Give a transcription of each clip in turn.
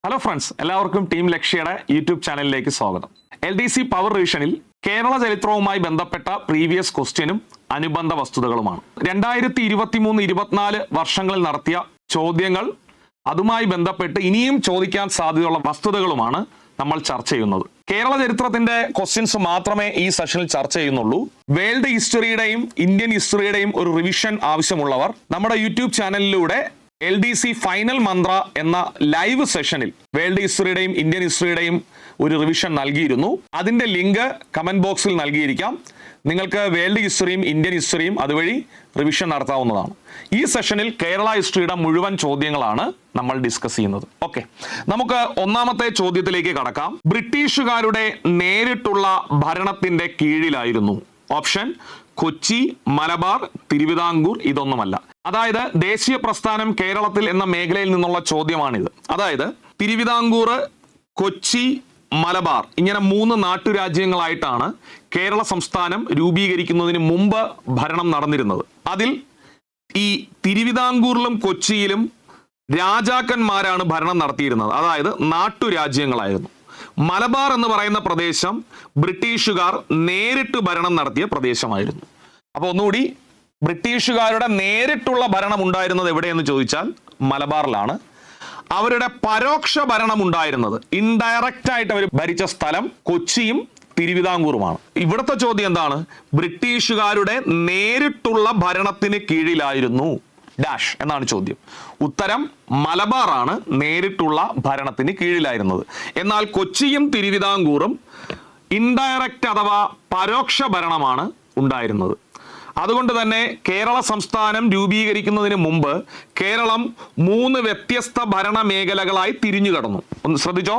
Hello friends, എല്ലാവർക്കും team ലക്ഷ്യയുടെ YouTube ചാനലിലേക്ക് സ്വാഗതം. LDC പവർ റിവിഷനിൽ കേരള ചരിത്രവുമായി ബന്ധപ്പെട്ട പ്രീവിയസ് ക്വസ്റ്റ്യനും അനുബന്ധ വസ്തുതകളുമാണ്. 2023-24 വർഷങ്ങളിൽ നടത്തിയ ചോദ്യങ്ങൾ, അതുമായി ബന്ധപ്പെട്ട് ഇനിയും ചോദിക്കാൻ സാധ്യതയുള്ള വസ്തുതകളുമാണ് നമ്മൾ ചർച്ച ചെയ്യുന്നത്. കേരള ചരിത്രത്തിന്റെ ക്വസ്റ്റ്യൻസ് മാത്രമേ ഈ സെഷനിൽ ചർച്ച ചെയ്യുന്നുള്ളൂ. വേൾഡ് ഹിസ്റ്ററിയുടെയും ഇന്ത്യൻ ഹിസ്റ്ററിയുടെയും ഒരു റിവിഷൻ ആവശ്യമുള്ളവർ നമ്മുടെ യൂട്യൂബ് ചാനലിലൂടെ LDC ഫൈനൽ മന്ത്ര എന്ന ലൈവ് സെഷനിൽ വേൾഡ് ഹിസ്റ്ററിയുടെയും ഇന്ത്യൻ ഹിസ്റ്ററിയുടെയും ഒരു റിവിഷൻ നൽകിയിരുന്നു. അതിന്റെ ലിങ്ക് കമന്റ് ബോക്സിൽ നൽകിയിരിക്കാം. നിങ്ങൾക്ക് വേൾഡ് ഹിസ്റ്ററിയും ഇന്ത്യൻ ഹിസ്റ്ററിയും അതുവഴി റിവിഷൻ നടത്താവുന്നതാണ്. ഈ സെഷനിൽ കേരള ഹിസ്റ്ററിയുടെ മുഴുവൻ ചോദ്യങ്ങളാണ് നമ്മൾ ഡിസ്കസ് ചെയ്യുന്നത്. ഓക്കെ, നമുക്ക് ഒന്നാമത്തെ ചോദ്യത്തിലേക്ക് കടക്കാം. ബ്രിട്ടീഷുകാരുടെ നേരിട്ടുള്ള ഭരണത്തിന്റെ കീഴിലായിരുന്നു. ഓപ്ഷൻ കൊച്ചി, മലബാർ, തിരുവിതാംകൂർ. ഇതൊന്നുമല്ല. അതായത് ദേശീയ പ്രസ്ഥാനം കേരളത്തിൽ എന്ന മേഖലയിൽ നിന്നുള്ള ചോദ്യമാണിത്. അതായത് തിരുവിതാംകൂർ, കൊച്ചി, മലബാർ ഇങ്ങനെ 3 നാട്ടുരാജ്യങ്ങളായിട്ടാണ് കേരള സംസ്ഥാനം രൂപീകരിക്കുന്നതിന് മുമ്പ് ഭരണം നടന്നിരുന്നത്. അതിൽ ഈ തിരുവിതാംകൂറിലും കൊച്ചിയിലും രാജാക്കന്മാരാണ് ഭരണം നടത്തിയിരുന്നത്. അതായത് നാട്ടുരാജ്യങ്ങളായിരുന്നു. മലബാർ എന്ന് പറയുന്ന പ്രദേശം ബ്രിട്ടീഷുകാർ നേരിട്ട് ഭരണം നടത്തിയ പ്രദേശമായിരുന്നു. അപ്പൊ ഒന്നുകൂടി, ബ്രിട്ടീഷുകാരുടെ നേരിട്ടുള്ള ഭരണം ഉണ്ടായിരുന്നത് എവിടെയെന്ന് ചോദിച്ചാൽ മലബാറിലാണ്. അവരുടെ പരോക്ഷ ഭരണം ഉണ്ടായിരുന്നത്, ഇൻഡയറക്റ്റ് ആയിട്ട് അവർ ഭരിച്ച സ്ഥലം കൊച്ചിയും തിരുവിതാംകൂറുമാണ്. ഇവിടുത്തെ ചോദ്യം എന്താണ്? ബ്രിട്ടീഷുകാരുടെ നേരിട്ടുള്ള ഭരണത്തിന് കീഴിലായിരുന്നു ഡാഷ് എന്നാണ് ചോദ്യം. ഉത്തരം മലബാറാണ് നേരിട്ടുള്ള ഭരണത്തിന് കീഴിലായിരുന്നത്. എന്നാൽ കൊച്ചിയും തിരുവിതാംകൂറും ഇൻഡയറക്റ്റ് അഥവാ പരോക്ഷ ഭരണമാണ് ഉണ്ടായിരുന്നത്. അതുകൊണ്ട് തന്നെ കേരള സംസ്ഥാനം രൂപീകരിക്കുന്നതിന് മുമ്പ് കേരളം 3 വ്യത്യസ്ത ഭരണ മേഖലകളായി തിരിഞ്ഞു കടന്നു. ഒന്ന് ശ്രദ്ധിച്ചോ,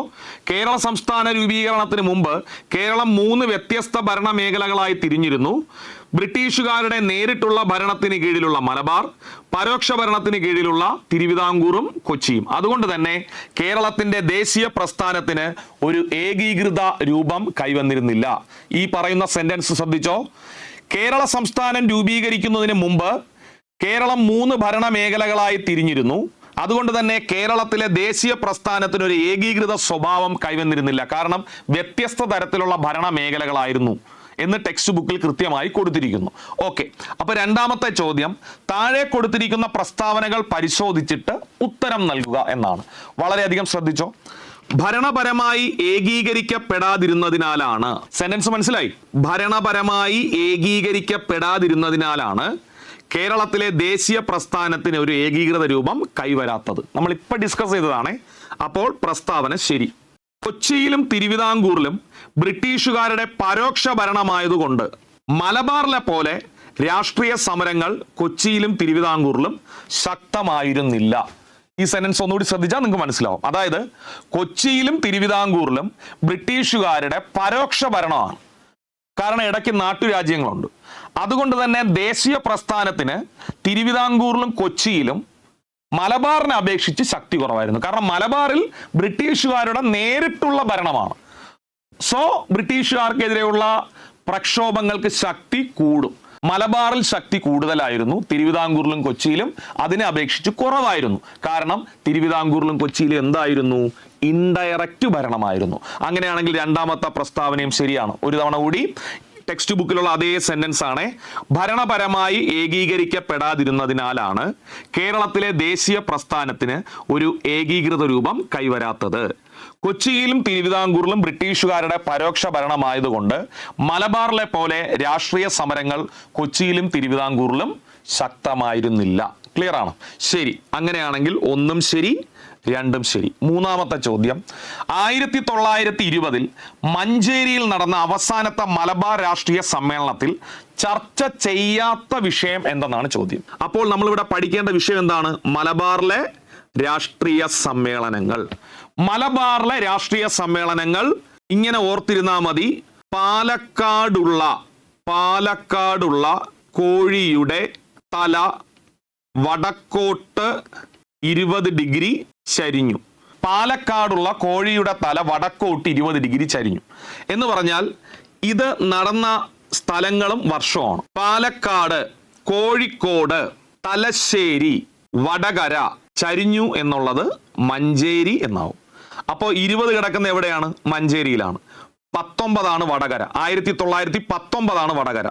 കേരള സംസ്ഥാന രൂപീകരണത്തിന് മുമ്പ് കേരളം 3 വ്യത്യസ്ത ഭരണ മേഖലകളായി തിരിഞ്ഞിരുന്നു. ബ്രിട്ടീഷുകാരുടെ നേരിട്ടുള്ള ഭരണത്തിന് കീഴിലുള്ള മലബാർ, പരോക്ഷ ഭരണത്തിന് കീഴിലുള്ള തിരുവിതാംകൂറും കൊച്ചിയും. അതുകൊണ്ട് തന്നെ കേരളത്തിന്റെ ദേശീയ പ്രസ്ഥാനത്തിന് ഒരു ഏകീകൃത രൂപം കൈവന്നിരുന്നില്ല. ഈ പറയുന്ന സെന്റൻസ് ശ്രദ്ധിച്ചോ. കേരള സംസ്ഥാനം രൂപീകരിക്കുന്നതിന് മുമ്പ് കേരളം 3 ഭരണ മേഖലകളായി തിരിഞ്ഞിരുന്നു. അതുകൊണ്ട് തന്നെ കേരളത്തിലെ ദേശീയ പ്രസ്ഥാനത്തിന് ഒരു ഏകീകൃത സ്വഭാവം കൈവന്നിരുന്നില്ല. കാരണം വ്യത്യസ്ത തരത്തിലുള്ള ഭരണ മേഖലകളായിരുന്നു എന്ന് ടെക്സ്റ്റ് ബുക്കിൽ കൃത്യമായി കൊടുത്തിരിക്കുന്നു. ഓക്കെ, അപ്പൊ രണ്ടാമത്തെ ചോദ്യം, താഴെ കൊടുത്തിരിക്കുന്ന പ്രസ്താവനകൾ പരിശോധിച്ചിട്ട് ഉത്തരം നൽകുക എന്നാണ്. വളരെയധികം ശ്രദ്ധിച്ചോ. ഭരണപരമായി ഏകീകരിക്കപ്പെടാതിരുന്നതിനാലാണ്, സെന്റൻസ് മനസ്സിലായി? ഭരണപരമായി ഏകീകരിക്കപ്പെടാതിരുന്നതിനാലാണ് കേരളത്തിലെ ദേശീയ പ്രസ്ഥാനത്തിന് ഒരു ഏകീകൃത രൂപം കൈവരാത്തത്. നമ്മൾ ഇപ്പൊ ഡിസ്കസ് ചെയ്തതാണ്. അപ്പോൾ പ്രസ്താവന ശരി. കൊച്ചിയിലും തിരുവിതാംകൂറിലും ബ്രിട്ടീഷുകാരുടെ പരോക്ഷ ഭരണമായതുകൊണ്ട് മലബാറിലെ പോലെ രാഷ്ട്രീയ സമരങ്ങൾ കൊച്ചിയിലും തിരുവിതാംകൂറിലും ശക്തമായിരുന്നില്ല. ഈ സെന്റൻസ് ഒന്നുകൂടി ശ്രദ്ധിച്ചാൽ നിങ്ങൾക്ക് മനസ്സിലാവും. അതായത് കൊച്ചിയിലും തിരുവിതാംകൂറിലും ബ്രിട്ടീഷുകാരുടെ പരോക്ഷ ഭരണമാണ്. കാരണം ഇടയ്ക്ക് നാട്ടുരാജ്യങ്ങളുണ്ട്. അതുകൊണ്ട് തന്നെ ദേശീയ പ്രസ്ഥാനത്തിന് തിരുവിതാംകൂറിലും കൊച്ചിയിലും മലബാറിനെ അപേക്ഷിച്ച് ശക്തി കുറവായിരുന്നു. കാരണം മലബാറിൽ ബ്രിട്ടീഷുകാരുടെ നേരിട്ടുള്ള ഭരണമാണ്. സോ ബ്രിട്ടീഷുകാർക്കെതിരെയുള്ള പ്രക്ഷോഭങ്ങൾക്ക് ശക്തി കൂടും. മലബാറിൽ ശക്തി കൂടുതലായിരുന്നു, തിരുവിതാംകൂറിലും കൊച്ചിയിലും അതിനെ അപേക്ഷിച്ച് കുറവായിരുന്നു. കാരണം തിരുവിതാംകൂറിലും കൊച്ചിയിലും എന്തായിരുന്നു? ഇൻഡയറക്റ്റ് ഭരണമായിരുന്നു. അങ്ങനെയാണെങ്കിൽ രണ്ടാമത്തെ പ്രസ്താവനയും ശരിയാണ്. ഒരു തവണ കൂടി ടെക്സ്റ്റ് ബുക്കിലുള്ള അതേ സെന്റൻസ് ആണ്. ഭരണപരമായി ഏകീകരിക്കപ്പെടാതിരുന്നതിനാലാണ് കേരളത്തിലെ ദേശീയ പ്രസ്ഥാനത്തിന് ഒരു ഏകീകൃത രൂപം കൈവരാത്തത്. കൊച്ചിയിലും തിരുവിതാംകൂറിലും ബ്രിട്ടീഷുകാരുടെ പരോക്ഷ ഭരണമായതുകൊണ്ട് മലബാറിലെ പോലെ രാഷ്ട്രീയ സമരങ്ങൾ കൊച്ചിയിലും തിരുവിതാംകൂറിലും ശക്തമായിരുന്നില്ല. ക്ലിയർ ആണ്? ശരി. അങ്ങനെയാണെങ്കിൽ ഒന്നും ശരി, രണ്ടും ശരി. മൂന്നാമത്തെ ചോദ്യം, 1920 മഞ്ചേരിയിൽ നടന്ന അവസാനത്തെ മലബാർ രാഷ്ട്രീയ സമ്മേളനത്തിൽ ചർച്ച ചെയ്യാത്ത വിഷയം എന്തെന്നാണ് ചോദ്യം. അപ്പോൾ നമ്മളിവിടെ പഠിക്കേണ്ട വിഷയം എന്താണ്? മലബാറിലെ രാഷ്ട്രീയ സമ്മേളനങ്ങൾ. മലബാറിലെ രാഷ്ട്രീയ സമ്മേളനങ്ങൾ ഇങ്ങനെ ഓർത്തിരുന്നാൽ മതി. പാലക്കാടുള്ള കോഴിയുടെ തല വടക്കോട്ട് 20 ഡിഗ്രി ചരിഞ്ഞു. പാലക്കാടുള്ള കോഴിയുടെ തല വടക്കോട്ട് 20 ഡിഗ്രി ചരിഞ്ഞു എന്ന് പറഞ്ഞാൽ ഇത് നടന്ന സ്ഥലങ്ങളും വർഷമാണ്. പാലക്കാട്, കോഴിക്കോട്, തലശ്ശേരി, വടകര ചരിഞ്ഞു എന്നുള്ളത് മഞ്ചേരി എന്നാവും. അപ്പോൾ 20 കിടക്കുന്ന എവിടെയാണ്? മഞ്ചേരിയിലാണ്. 19 വടകര. 1919 വടകര.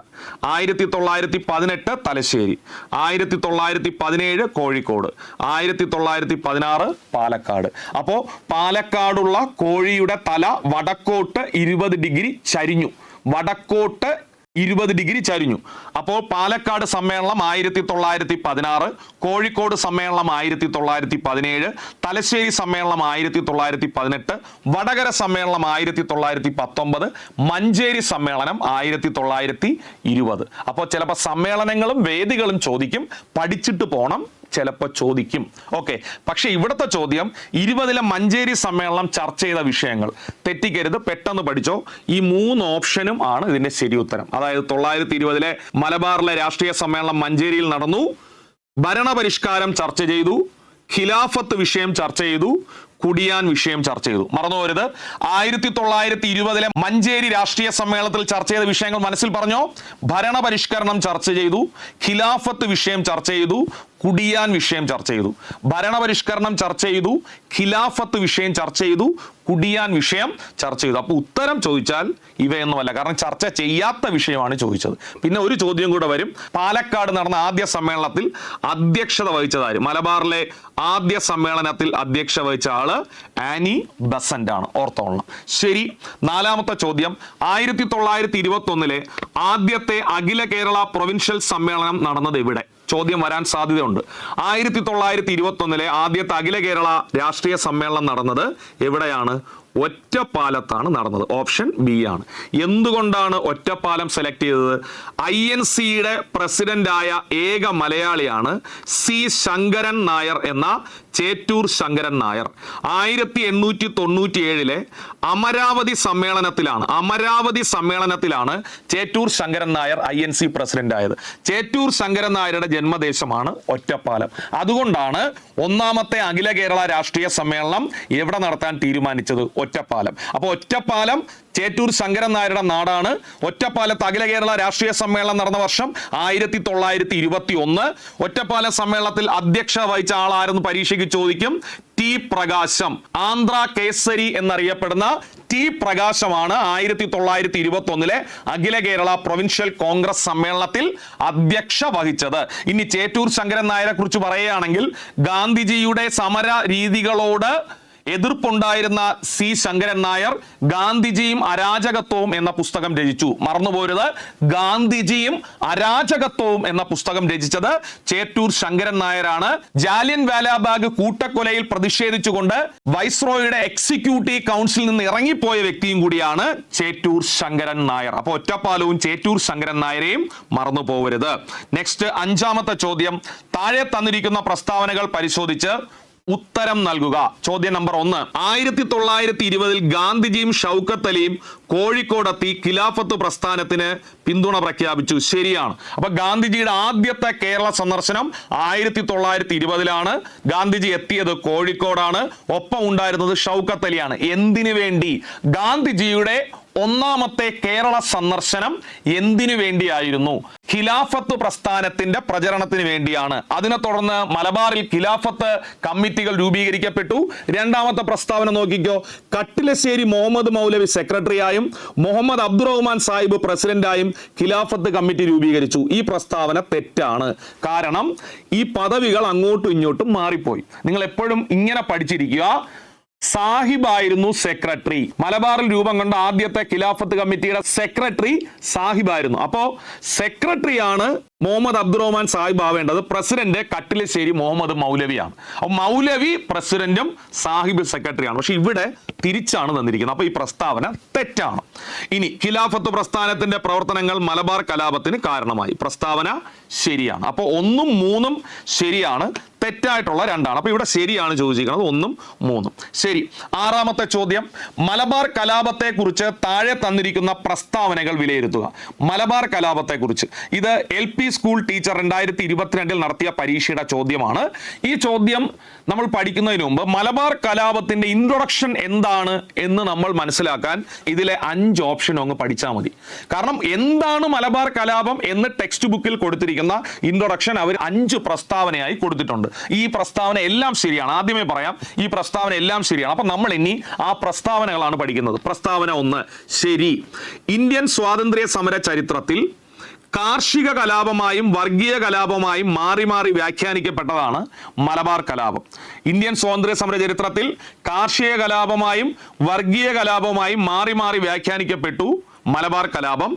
1918 തലശ്ശേരി. 1917 കോഴിക്കോട്. 1916 പാലക്കാട്. അപ്പോൾ പാലക്കാടുള്ള കോഴിയുടെ തല വടക്കോട്ട് 20 ഡിഗ്രി ചരിഞ്ഞു. വടക്കോട്ട് 20 ഡിഗ്രി ചരിഞ്ഞു. അപ്പോൾ പാലക്കാട് സമ്മേളനം 1916, കോഴിക്കോട് സമ്മേളനം 1917, തലശ്ശേരി സമ്മേളനം 1918, വടകര സമ്മേളനം 1919, മഞ്ചേരി സമ്മേളനം 1920. അപ്പോൾ ചിലപ്പോൾ സമ്മേളനങ്ങളും വേദികളും ചോദിക്കും, പഠിച്ചിട്ട് പോണം, ചിലപ്പോൾ ചോദിക്കും. ഓക്കെ, പക്ഷെ ഇവിടുത്തെ ചോദ്യം 20 മഞ്ചേരി സമ്മേളനം ചർച്ച ചെയ്ത വിഷയങ്ങൾ. തെറ്റിക്കരുത്, പെട്ടെന്ന് പഠിച്ചോ. ഈ 3 ഓപ്ഷനും ആണ് ഇതിന്റെ ശരി ഉത്തരം. അതായത് 920 മലബാറിലെ രാഷ്ട്രീയ സമ്മേളനം മഞ്ചേരിയിൽ നടന്നു, ഭരണപരിഷ്കാരം ചർച്ച ചെയ്തു, ഖിലാഫത്ത് വിഷയം ചർച്ച ചെയ്തു, കുടിയാൻ വിഷയം ചർച്ച ചെയ്തു. മറന്നു പോരുത്. 1920 മഞ്ചേരി രാഷ്ട്രീയ സമ്മേളനത്തിൽ ചർച്ച ചെയ്ത വിഷയങ്ങൾ മനസ്സിൽ പറഞ്ഞോ. ഭരണപരിഷ്കരണം ചർച്ച ചെയ്തു, ഖിലാഫത്ത് വിഷയം ചർച്ച ചെയ്തു, കുടിയാൻ വിഷയം ചർച്ച ചെയ്തു. ഭരണപരിഷ്കരണം ചർച്ച ചെയ്തു, ഖിലാഫത്ത് വിഷയം ചർച്ച ചെയ്തു, കുടിയാൻ വിഷയം ചർച്ച ചെയ്തു. അപ്പോൾ ഉത്തരം ചോദിച്ചാൽ ഇവയൊന്നുമല്ല, കാരണം ചർച്ച ചെയ്യാത്ത വിഷയമാണ് ചോദിച്ചത്. പിന്നെ ഒരു ചോദ്യം കൂടെ വരും. പാലക്കാട് നടന്ന ആദ്യ സമ്മേളനത്തിൽ അധ്യക്ഷത വഹിച്ചതാര്? മലബാറിലെ ആദ്യ സമ്മേളനത്തിൽ അധ്യക്ഷ വഹിച്ച ആള് ആനി ബസന്റ് ആണ്. ഓർത്തോളണം. ശരി, 4ാമത്തെ ചോദ്യം. 1921 ആദ്യത്തെ അഖില കേരള പ്രൊവിൻഷ്യൽ സമ്മേളനം നടന്നത് എവിടെ? ചോദ്യം വരാൻ സാധ്യതയുണ്ട്. 1921 ആദ്യത്തെ അഖില കേരള രാഷ്ട്രീയ സമ്മേളനം നടന്നത് എവിടെയാണ്? ഒറ്റപ്പാലത്താണ് നടന്നത്. ഓപ്ഷൻ ബി ആണ്. എന്തുകൊണ്ടാണ് ഒറ്റപ്പാലം സെലക്ട് ചെയ്തത്? INC-യുടെ പ്രസിഡന്റായ ഏക മലയാളിയാണ് സി ശങ്കരൻ നായർ എന്ന ചേറ്റൂർ ശങ്കരൻ നായർ. 1897 അമരാവതി സമ്മേളനത്തിലാണ് ചേറ്റൂർ ശങ്കരൻ നായർ INC പ്രസിഡന്റ് ആയത്. ചേറ്റൂർ ശങ്കരൻ നായരുടെ ജന്മദേശമാണ് ഒറ്റപ്പാലം. അതുകൊണ്ടാണ് 1ാമത്തെ അഖില കേരള രാഷ്ട്രീയ സമ്മേളനം എവിടെ നടത്താൻ തീരുമാനിച്ചത്? ഒറ്റപ്പാലം. അപ്പോൾ ഒറ്റപ്പാലം ചേറ്റൂർ ശങ്കരൻ നായരുടെ നാടാണ്. ഒറ്റപ്പാലത്ത് അഖില കേരള രാഷ്ട്രീയ സമ്മേളനം നടന്ന വർഷം 1921. ഒറ്റപ്പാലം സമ്മേളനത്തിൽ അധ്യക്ഷ വഹിച്ച ആളാരെന്ന് പരീക്ഷയ്ക്ക് ചോദിക്കും. ടി പ്രകാശം. ആന്ധ്ര കേസരി എന്നറിയപ്പെടുന്ന ടി പ്രകാശമാണ് 1921 അഖില കേരള പ്രൊവിൻഷ്യൽ കോൺഗ്രസ് സമ്മേളനത്തിൽ അധ്യക്ഷ വഹിച്ചത്. ഇനി ചേറ്റൂർ ശങ്കരൻ നായരെ കുറിച്ച് പറയുകയാണെങ്കിൽ ഗാന്ധിജിയുടെ സമര രീതികളോട് എതിർപ്പുണ്ടായിരുന്ന സി ശങ്കരൻ നായർ ഗാന്ധിജിയും അരാജകത്വവും എന്ന പുസ്തകം രചിച്ചു. മറന്നുപോരുത്, ഗാന്ധിജിയും അരാജകത്വവും എന്ന പുസ്തകം രചിച്ചത് ചേറ്റൂർ ശങ്കരൻ നായരാണ്. ജാലിയൻ വാലാബാഗ് കൂട്ടക്കൊലയിൽ പ്രതിഷേധിച്ചുകൊണ്ട് വൈസ്രോയുടെ എക്സിക്യൂട്ടീവ് കൗൺസിലിൽ നിന്ന് ഇറങ്ങിപ്പോയ വ്യക്തിയും കൂടിയാണ് ചേറ്റൂർ ശങ്കരൻ നായർ. അപ്പോൾ ഒറ്റപ്പാലവും ചേറ്റൂർ ശങ്കരൻ നായരെയും മറന്നു പോകരുത്. നെക്സ്റ്റ് 5ാമത്തെ ചോദ്യം. താഴെ തന്നിരിക്കുന്ന പ്രസ്താവനകൾ പരിശോധിച്ച് ഉത്തരം നൽകുക. ചോദ്യം നമ്പർ 1. 1920 ഗാന്ധിജിയും ഷൗക്കത്ത് അലിയും കോഴിക്കോടെത്തി ഖിലാഫത്ത് പ്രസ്ഥാനത്തിന് പിന്തുണ പ്രഖ്യാപിച്ചു. ശരിയാണ്. അപ്പൊ ഗാന്ധിജിയുടെ ആദ്യത്തെ കേരള സന്ദർശനം 1920 ഗാന്ധിജി എത്തിയത് കോഴിക്കോടാണ്. ഒപ്പം ഉണ്ടായിരുന്നത് ഷൗക്കത്ത് അലിയാണ്. എന്തിനു വേണ്ടി? ഗാന്ധിജിയുടെ 1ാമത്തെ കേരള സന്ദർശനം എന്തിനു വേണ്ടിയായിരുന്നു? ഖിലാഫത്ത് പ്രസ്ഥാനത്തിന്റെ പ്രചരണത്തിന് വേണ്ടിയാണ്. അതിനെ തുടർന്ന് മലബാറിൽ ഖിലാഫത്ത് കമ്മിറ്റികൾ രൂപീകരിക്കപ്പെട്ടു. 2ാമത്തെ പ്രസ്താവന നോക്കിക്കോ. കട്ടിലശ്ശേരി മുഹമ്മദ് മൗലവി സെക്രട്ടറിയായും മുഹമ്മദ് അബ്ദുറഹ്മാൻ സാഹിബ് പ്രസിഡന്റായും ഖിലാഫത്ത് കമ്മിറ്റി രൂപീകരിച്ചു. ഈ പ്രസ്താവന തെറ്റാണ്. കാരണം ഈ പദവികൾ അങ്ങോട്ടും ഇങ്ങോട്ടും മാറിപ്പോയി. നിങ്ങൾ എപ്പോഴും ഇങ്ങനെ പഠിച്ചിരിക്കുക. സാഹിബായിരുന്നു സെക്രട്ടറി. മലബാറിൽ രൂപം കൊണ്ട ആദ്യത്തെ ഖിലാഫത്ത് കമ്മിറ്റിയുടെ സെക്രട്ടറി സാഹിബായിരുന്നു. അപ്പോ സെക്രട്ടറിയാണ് മുഹമ്മദ് അബ്ദുറഹ്മാൻ സാഹിബ് ആവേണ്ടത്. പ്രസിഡന്റ് കട്ടിലശ്ശേരി മുഹമ്മദ് മൗലവിയാണ്. അപ്പോൾ മൗലവി പ്രസിഡന്റും സാഹിബ് സെക്രട്ടറിയാണ്. പക്ഷെ ഇവിടെ തിരിച്ചാണ് തന്നിരിക്കുന്നത്. അപ്പോൾ ഈ പ്രസ്താവന തെറ്റാണ്. ഇനി ഖിലാഫത്ത് പ്രസ്ഥാനത്തിന്റെ പ്രവർത്തനങ്ങൾ മലബാർ കലാപത്തിന് കാരണമായി. പ്രസ്താവന ശരിയാണ്. അപ്പോൾ 1ഉം 3ഉം ശരിയാണ്. തെറ്റായിട്ടുള്ള 2ആണ്. അപ്പോൾ ഇവിടെ ശരിയാണ് ചോദിച്ചിരിക്കുന്നത് 1ഉം 3ഉം. ശരി. 6ാമത്തെ ചോദ്യം. മലബാർ കലാപത്തെ കുറിച്ച് താഴെ തന്നിരിക്കുന്ന പ്രസ്താവനകൾ വിലയിരുത്തുക. മലബാർ കലാപത്തെ കുറിച്ച് ഇത് LP സ്കൂൾ ടീച്ചർ 2022 നടത്തിയ പരീക്ഷയുടെ ചോദ്യമാണ്. ഈ ചോദ്യം നമ്മൾ പഠിക്കുന്നതിന് മുമ്പ് മലബാർ കലാപത്തിന്റെ ഇൻട്രൊഡക്ഷൻ എന്താണ് എന്ന് നമ്മൾ മനസ്സിലാക്കാൻ ഇതിലെ 5 ഓപ്ഷൻ അങ്ങ് പഠിച്ചാൽ മതി. കാരണം എന്താണ് മലബാർ കലാപം എന്ന് ടെക്സ്റ്റ് ബുക്കിൽ കൊടുത്തിരിക്കുന്ന ഇൻട്രൊഡക്ഷൻ അവർ 5 പ്രസ്താവനയായി കൊടുത്തിട്ടുണ്ട്. ഈ പ്രസ്താവന എല്ലാം ശരിയാണ്. ആദ്യമേ പറയാം, ഈ പ്രസ്താവന എല്ലാം ശരിയാണ്. അപ്പൊ നമ്മൾ ഇനി ആ പ്രസ്താവനകളാണ് പഠിക്കുന്നത്. പ്രസ്താവന 1 ശരി. ഇന്ത്യൻ സ്വാതന്ത്ര്യ സമര ചരിത്രത്തിൽ കാർഷിക കലാപമായും വർഗീയ കലാപമായും മാറി മാറി വ്യാഖ്യാനിക്കപ്പെട്ടതാണ് മലബാർ കലാപം. ഇന്ത്യൻ സ്വാതന്ത്ര്യ സമര ചരിത്രത്തിൽ കാർഷിക കലാപമായും വർഗീയ കലാപമായും മാറി മാറി വ്യാഖ്യാനിക്കപ്പെട്ടു മലബാർ കലാപം.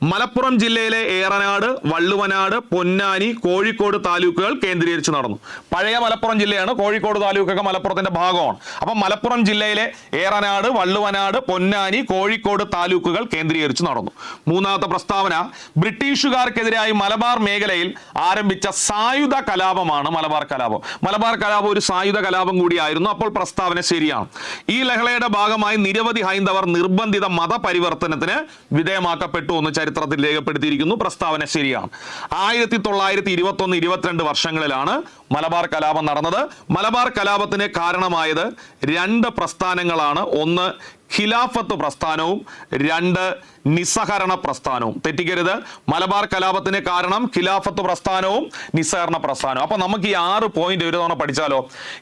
മലപ്പുറം ജില്ലയിലെ ഏറനാട്, വള്ളുവനാട്, പൊന്നാനി, കോഴിക്കോട് താലൂക്കുകൾ കേന്ദ്രീകരിച്ച് നടന്നു. പഴയ മലപ്പുറം ജില്ലയാണ്, കോഴിക്കോട് താലൂക്കൊക്കെ മലപ്പുറത്തിന്റെ ഭാഗമാണ്. അപ്പം മലപ്പുറം ജില്ലയിലെ ഏറനാട്, വള്ളുവനാട്, പൊന്നാനി, കോഴിക്കോട് താലൂക്കുകൾ കേന്ദ്രീകരിച്ച് നടന്നു. മൂന്നാമത്തെ പ്രസ്താവന ബ്രിട്ടീഷുകാർക്കെതിരായി മലബാർ മേഖലയിൽ ആരംഭിച്ച സായുധ കലാപമാണ് മലബാർ കലാപം. മലബാർ കലാപം ഒരു സായുധ കലാപം കൂടിയായിരുന്നു. അപ്പോൾ പ്രസ്താവന ശരിയാണ്. ഈ ലഹളയുടെ ഭാഗമായി നിരവധി ഹൈന്ദവർ നിർബന്ധിത മതപരിവർത്തനത്തിന് വിധേയമാക്കപ്പെട്ടു എന്ന് ചരിത്രത്തിൽ രേഖപ്പെടുത്തിയിരിക്കുന്നു. പ്രസ്താവന ശരിയാണ്. 1921-22 വർഷങ്ങളിലാണ് മലബാർ കലാപം നടന്നത്. മലബാർ കലാപത്തിന് കാരണമായത് 2 പ്രസ്ഥാനങ്ങളാണ്. ഒന്ന് ഖിലാഫത്ത് പ്രസ്ഥാനവും 2 നിസ്സഹരണ പ്രസ്ഥാനവും. തെറ്റിക്കരുത്, മലബാർ കലാപത്തിന് കാരണം ഖിലാഫത്ത് പ്രസ്ഥാനവും നിസ്സഹരണ പ്രസ്ഥാനവും. അപ്പൊ നമുക്ക് ഈ 6 പോയിന്റ് ഒരു തവണ പഠിച്ചാലോ.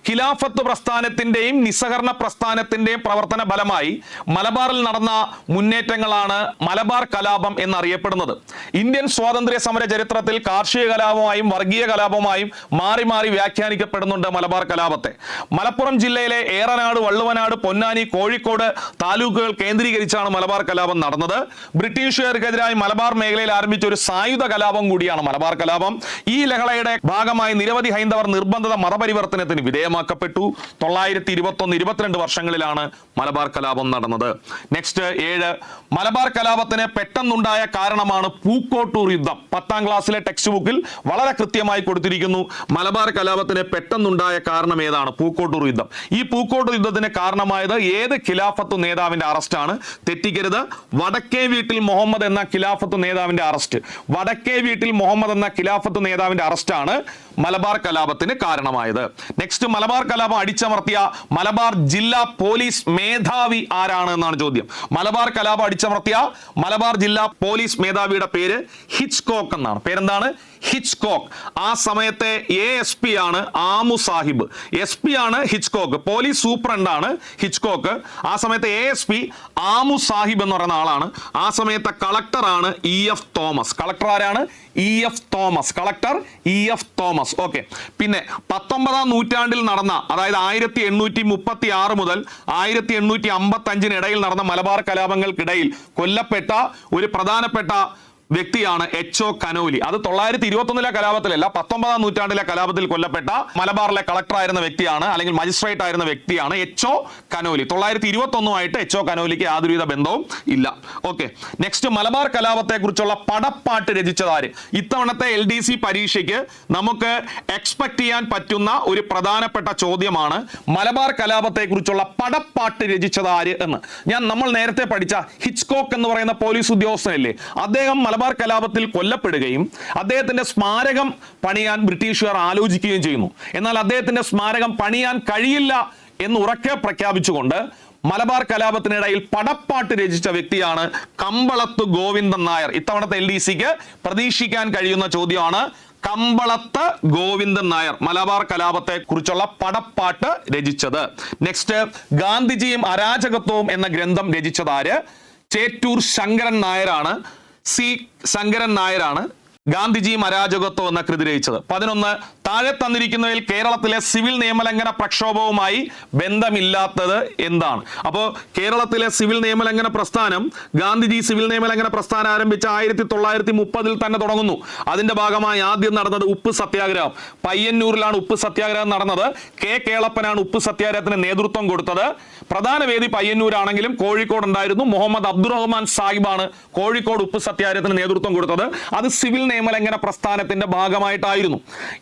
ഖിലാഫത്ത് പ്രസ്ഥാനത്തിന്റെയും നിസ്സഹരണ പ്രസ്ഥാനത്തിന്റെയും പ്രവർത്തന ഫലമായി മലബാറിൽ നടന്ന മുന്നേറ്റങ്ങളാണ് മലബാർ കലാപം എന്നറിയപ്പെടുന്നത്. ഇന്ത്യൻ സ്വാതന്ത്ര്യ സമര ചരിത്രത്തിൽ കാർഷിക കലാപമായും വർഗീയ കലാപമായും മാറി മാറി വ്യാഖ്യാനിക്കപ്പെടുന്നുണ്ട് മലബാർ കലാപത്തെ. മലപ്പുറം ജില്ലയിലെ ഏറനാട്, വള്ളുവനാട്, പൊന്നാനി, കോഴിക്കോട് താലൂക്കുകൾ കേന്ദ്രീകരിച്ചാണ് മലബാർ കലാപം നടന്നത്. ബ്രിട്ടീഷുകാർക്കെതിരായി മലബാർ മേഖലയിൽ ആരംഭിച്ച ഒരു സായുധ കലാപം കൂടിയാണ് മലബാർ കലാപം. ഈ ലഹളയുടെ ഭാഗമായി നിരവധി ഹൈന്ദവർ നിർബന്ധിത മതപരിവർത്തനത്തിന് വിധേയമാക്കപ്പെട്ടു. 1921-22 വർഷങ്ങളിലാണ് മലബാർ കലാപം നടന്നത്. നെക്സ്റ്റ് 7 മലബാർ കലാപത്തിന് പെട്ടെന്നുണ്ടായ കാരണമാണ് പൂക്കോട്ടൂർ യുദ്ധം. 10ാം ക്ലാസ്സിലെ ടെക്സ്റ്റ് ബുക്കിൽ വളരെ കൃത്യമായി കൊടുത്തിരിക്കുന്നു. മലബാർ കലാപത്തിന് പെട്ടെന്നുണ്ടായ കാരണം ഏതാണ്? പൂക്കോട്ടൂർ യുദ്ധം. ഈ പൂക്കോട്ടൂർ യുദ്ധത്തിന് കാരണമായത് ഏത് ഖിലാഫത്ത് നേതാവിന്റെ അറസ്റ്റാണ്. തെറ്റിക്കരുത്, വടക്കേ വീട്ടിൽ മുഹമ്മദ് എന്ന ഖിലാഫത്ത് നേതാവിന്റെ അറസ്റ്റ്. വടക്കേ വീട്ടിൽ മുഹമ്മദ് എന്ന ഖിലാഫത്ത് നേതാവിന്റെ അറസ്റ്റാണ് മലബാർ കലാപത്തിന് കാരണമായത്. നെക്സ്റ്റ് മലബാർ കലാപം അടിച്ചമർത്തിയ മലബാർ ജില്ലാ പോലീസ് മേധാവി ആരാണ് എന്നാണ് ചോദ്യം. മലബാർ കലാപം അടിച്ചമർത്തിയ മലബാർ ജില്ലാ പോലീസ് മേധാവിയുടെ പേര് ഹിച്ച്കോക്ക് എന്നാണ്. പേരെന്താണ്? ഹിച്ച്കോക്ക്. ആ സമയത്തെ ASP ആണ് ആമു സാഹിബ്. SP ആണ് ഹിച്ച്കോക്ക്. പോലീസ് സൂപ്രണ്ടാണ് ഹിച്ച്കോക്ക്. ആ സമയത്തെ ASP ആമു സാഹിബ് എന്ന് പറയുന്ന ആളാണ്. ആ സമയത്തെ കളക്ടറാണ് EF തോമസ്. കളക്ടർ ആരാണ്? EF Thomas. Collector EF Thomas. Okay. പിന്നെ 19ാം നൂറ്റാണ്ടിൽ നടന്ന, അതായത് 1836 മുതൽ 1855 ഇടയിൽ നടന്ന മലബാർ കലാപങ്ങൾക്കിടയിൽ കൊല്ലപ്പെട്ട ഒരു പ്രധാനപ്പെട്ട വ്യക്തിയാണ് H.O. കനോലി. അത് 921 കലാപത്തിലല്ല, 19ാം നൂറ്റാണ്ടിലെ കലാപത്തിൽ കൊല്ലപ്പെട്ട മലബാറിലെ കളക്ടർ ആയിരുന്ന വ്യക്തിയാണ്, അല്ലെങ്കിൽ മജിസ്ട്രേറ്റ് ആയിരുന്ന വ്യക്തിയാണ് H.O. കനോലി. 921 H.O. കനോലിക്ക് യാതൊരുവിധ ബന്ധവും ഇല്ല. ഓക്കെ. നെക്സ്റ്റ് മലബാർ കലാപത്തെ കുറിച്ചുള്ള പടപ്പാട്ട് രചിച്ചതാര്? ഇത്തവണത്തെ LDC പരീക്ഷയ്ക്ക് നമുക്ക് എക്സ്പെക്ട് ചെയ്യാൻ പറ്റുന്ന ഒരു പ്രധാനപ്പെട്ട ചോദ്യമാണ് മലബാർ കലാപത്തെ കുറിച്ചുള്ള പടപ്പാട്ട് രചിച്ചതാര് എന്ന്. നമ്മൾ നേരത്തെ പഠിച്ച ഹിച്ച്കോക്ക് എന്ന് പറയുന്ന പോലീസ് ഉദ്യോഗസ്ഥനല്ലേ, അദ്ദേഹം മലബാർ കലാപത്തിൽ കൊല്ലപ്പെടുകയും അദ്ദേഹത്തിന്റെ സ്മാരകം പണിയാൻ ബ്രിട്ടീഷുകാർ ആലോചിക്കുകയും ചെയ്യുന്നു. എന്നാൽ അദ്ദേഹത്തിന്റെ സ്മാരകം പണിയാൻ കഴിയില്ല എന്ന് ഉറക്കെ പ്രഖ്യാപിച്ചുകൊണ്ട് മലബാർ കലാപത്തിനിടയിൽ പടപ്പാട്ട് രചിച്ച വ്യക്തിയാണ് കമ്പളത്ത് ഗോവിന്ദൻ നായർ. ഇത്തവണത്തെ LDCക്ക് പ്രതീക്ഷിക്കാൻ കഴിയുന്ന ചോദ്യമാണ്. കമ്പളത്ത് ഗോവിന്ദൻ നായർ മലബാർ കലാപത്തെ കുറിച്ചുള്ള പടപ്പാട്ട് രചിച്ചത്. നെക്സ്റ്റ് ഗാന്ധിജിയും അരാജകത്വവും എന്ന ഗ്രന്ഥം രചിച്ചതാര്? ചേറ്റൂർ ശങ്കരൻ നായരാണ്. ശങ്കരൻ നായരാണ് ഗാന്ധിജിയും അരാജകത്വം എന്ന കൃതി രചിച്ചത്. 11 താഴെ തന്നിരിക്കുന്നതിൽ കേരളത്തിലെ സിവിൽ നിയമലംഘന പ്രക്ഷോഭവുമായി ബന്ധമില്ലാത്തത് എന്താണ്? അപ്പോൾ കേരളത്തിലെ സിവിൽ നിയമലംഘന പ്രസ്ഥാനം, ഗാന്ധിജി സിവിൽ നിയമലംഘന പ്രസ്ഥാനം ആരംഭിച്ച 1930 തന്നെ തുടങ്ങുന്നു. അതിന്റെ ഭാഗമായി ആദ്യം നടന്നത് ഉപ്പ് സത്യാഗ്രഹം. പയ്യന്നൂരിലാണ് ഉപ്പ് സത്യാഗ്രഹം നടന്നത്. K. കേളപ്പനാണ് ഉപ്പ് സത്യാഗ്രഹത്തിന് നേതൃത്വം കൊടുത്തത്. പ്രധാന വേദി പയ്യന്നൂരാണെങ്കിലും കോഴിക്കോട് ഉണ്ടായിരുന്നു. മുഹമ്മദ് അബ്ദുറഹ്മാൻ സാഹിബാണ് കോഴിക്കോട് ഉപ്പ് സത്യാഗ്രഹത്തിന് നേതൃത്വം കൊടുത്തത്. അത് സിവിൽ നിയമലംഘന പ്രസ്ഥാനത്തിന്റെ ഭാഗമായിട്ടായിരുന്നു.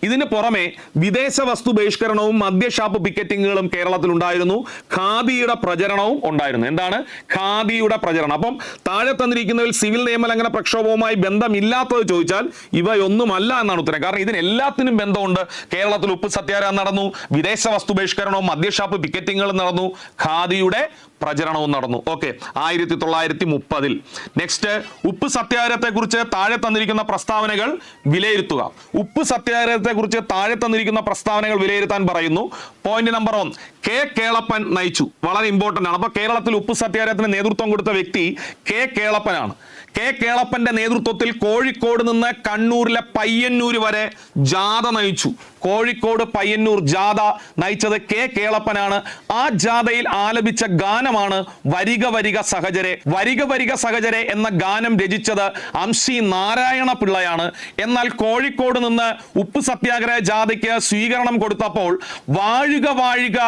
ഇതിന് പുറമെ വിദേശ വസ്തു ബഹിഷ്കരണവും മദ്യഷാപ്പ് പിക്കറ്റിങ്ങുകളും കേരളത്തിൽ ഉണ്ടായിരുന്നു. ഖാദിയുടെ പ്രചരണവും ഉണ്ടായിരുന്നു. എന്താണ് ഖാദിയുടെ പ്രചരണം? അപ്പം താഴെ തന്നിരിക്കുന്നതിൽ സിവിൽ നിയമലംഘന പ്രക്ഷോഭവുമായി ബന്ധമില്ലാത്തത് ചോദിച്ചാൽ ഇവയൊന്നുമല്ല എന്നാണ് ഉത്തരം. കാരണം ഇതിനെല്ലാത്തിനും ബന്ധമുണ്ട്. കേരളത്തിൽ ഉപ്പ് സത്യാഗ്രഹം നടന്നു, വിദേശ വസ്തു ബഹിഷ്കരണവും മദ്യഷാപ്പ് പിക്കറ്റിങ്ങുകളും നടന്നു, ഖാദിയുടെ പ്രചരണവും നടന്നു. ഓക്കെ, 1930. നെക്സ്റ്റ്, ഉപ്പ് സത്യാഗ്രഹത്തെ കുറിച്ച് താഴെ തന്നിരിക്കുന്ന പ്രസ്താവനകൾ വിലയിരുത്തുക. ഉപ്പ് സത്യാഗ്രഹത്തെ കുറിച്ച് താഴെ തന്നിരിക്കുന്ന പ്രസ്താവനകൾ വിലയിരുത്താൻ പറയുന്നു. പോയിന്റ് നമ്പർ 1, കെ കേളപ്പൻ നയിച്ചു. വളരെ ഇമ്പോർട്ടന്റ് ആണ്. അപ്പൊ കേരളത്തിൽ ഉപ്പ് സത്യാഗ്രഹത്തിന് നേതൃത്വം കൊടുത്ത വ്യക്തി കെ കേളപ്പനാണ്. കെ കേളപ്പന്റെ നേതൃത്വത്തിൽ കോഴിക്കോട് നിന്ന് കണ്ണൂരിലെ പയ്യന്നൂര് വരെ ജാഥ നയിച്ചു. കോഴിക്കോട് പയ്യന്നൂർ ജാഥ നയിച്ചത് കെ കേളപ്പനാണ്. ആ ജാഥയിൽ ആലപിച്ച ഗാനമാണ് വരിക വരിക സഹചരെ. വരിക വരിക സഹചരെ എന്ന ഗാനം രചിച്ചത് അംശി നാരായണ പിള്ളയാണ്. എന്നാൽ കോഴിക്കോട് നിന്ന് ഉപ്പ് സത്യാഗ്രഹ ജാഥയ്ക്ക് സ്വീകരണം കൊടുത്തപ്പോൾ വാഴുക വാഴുക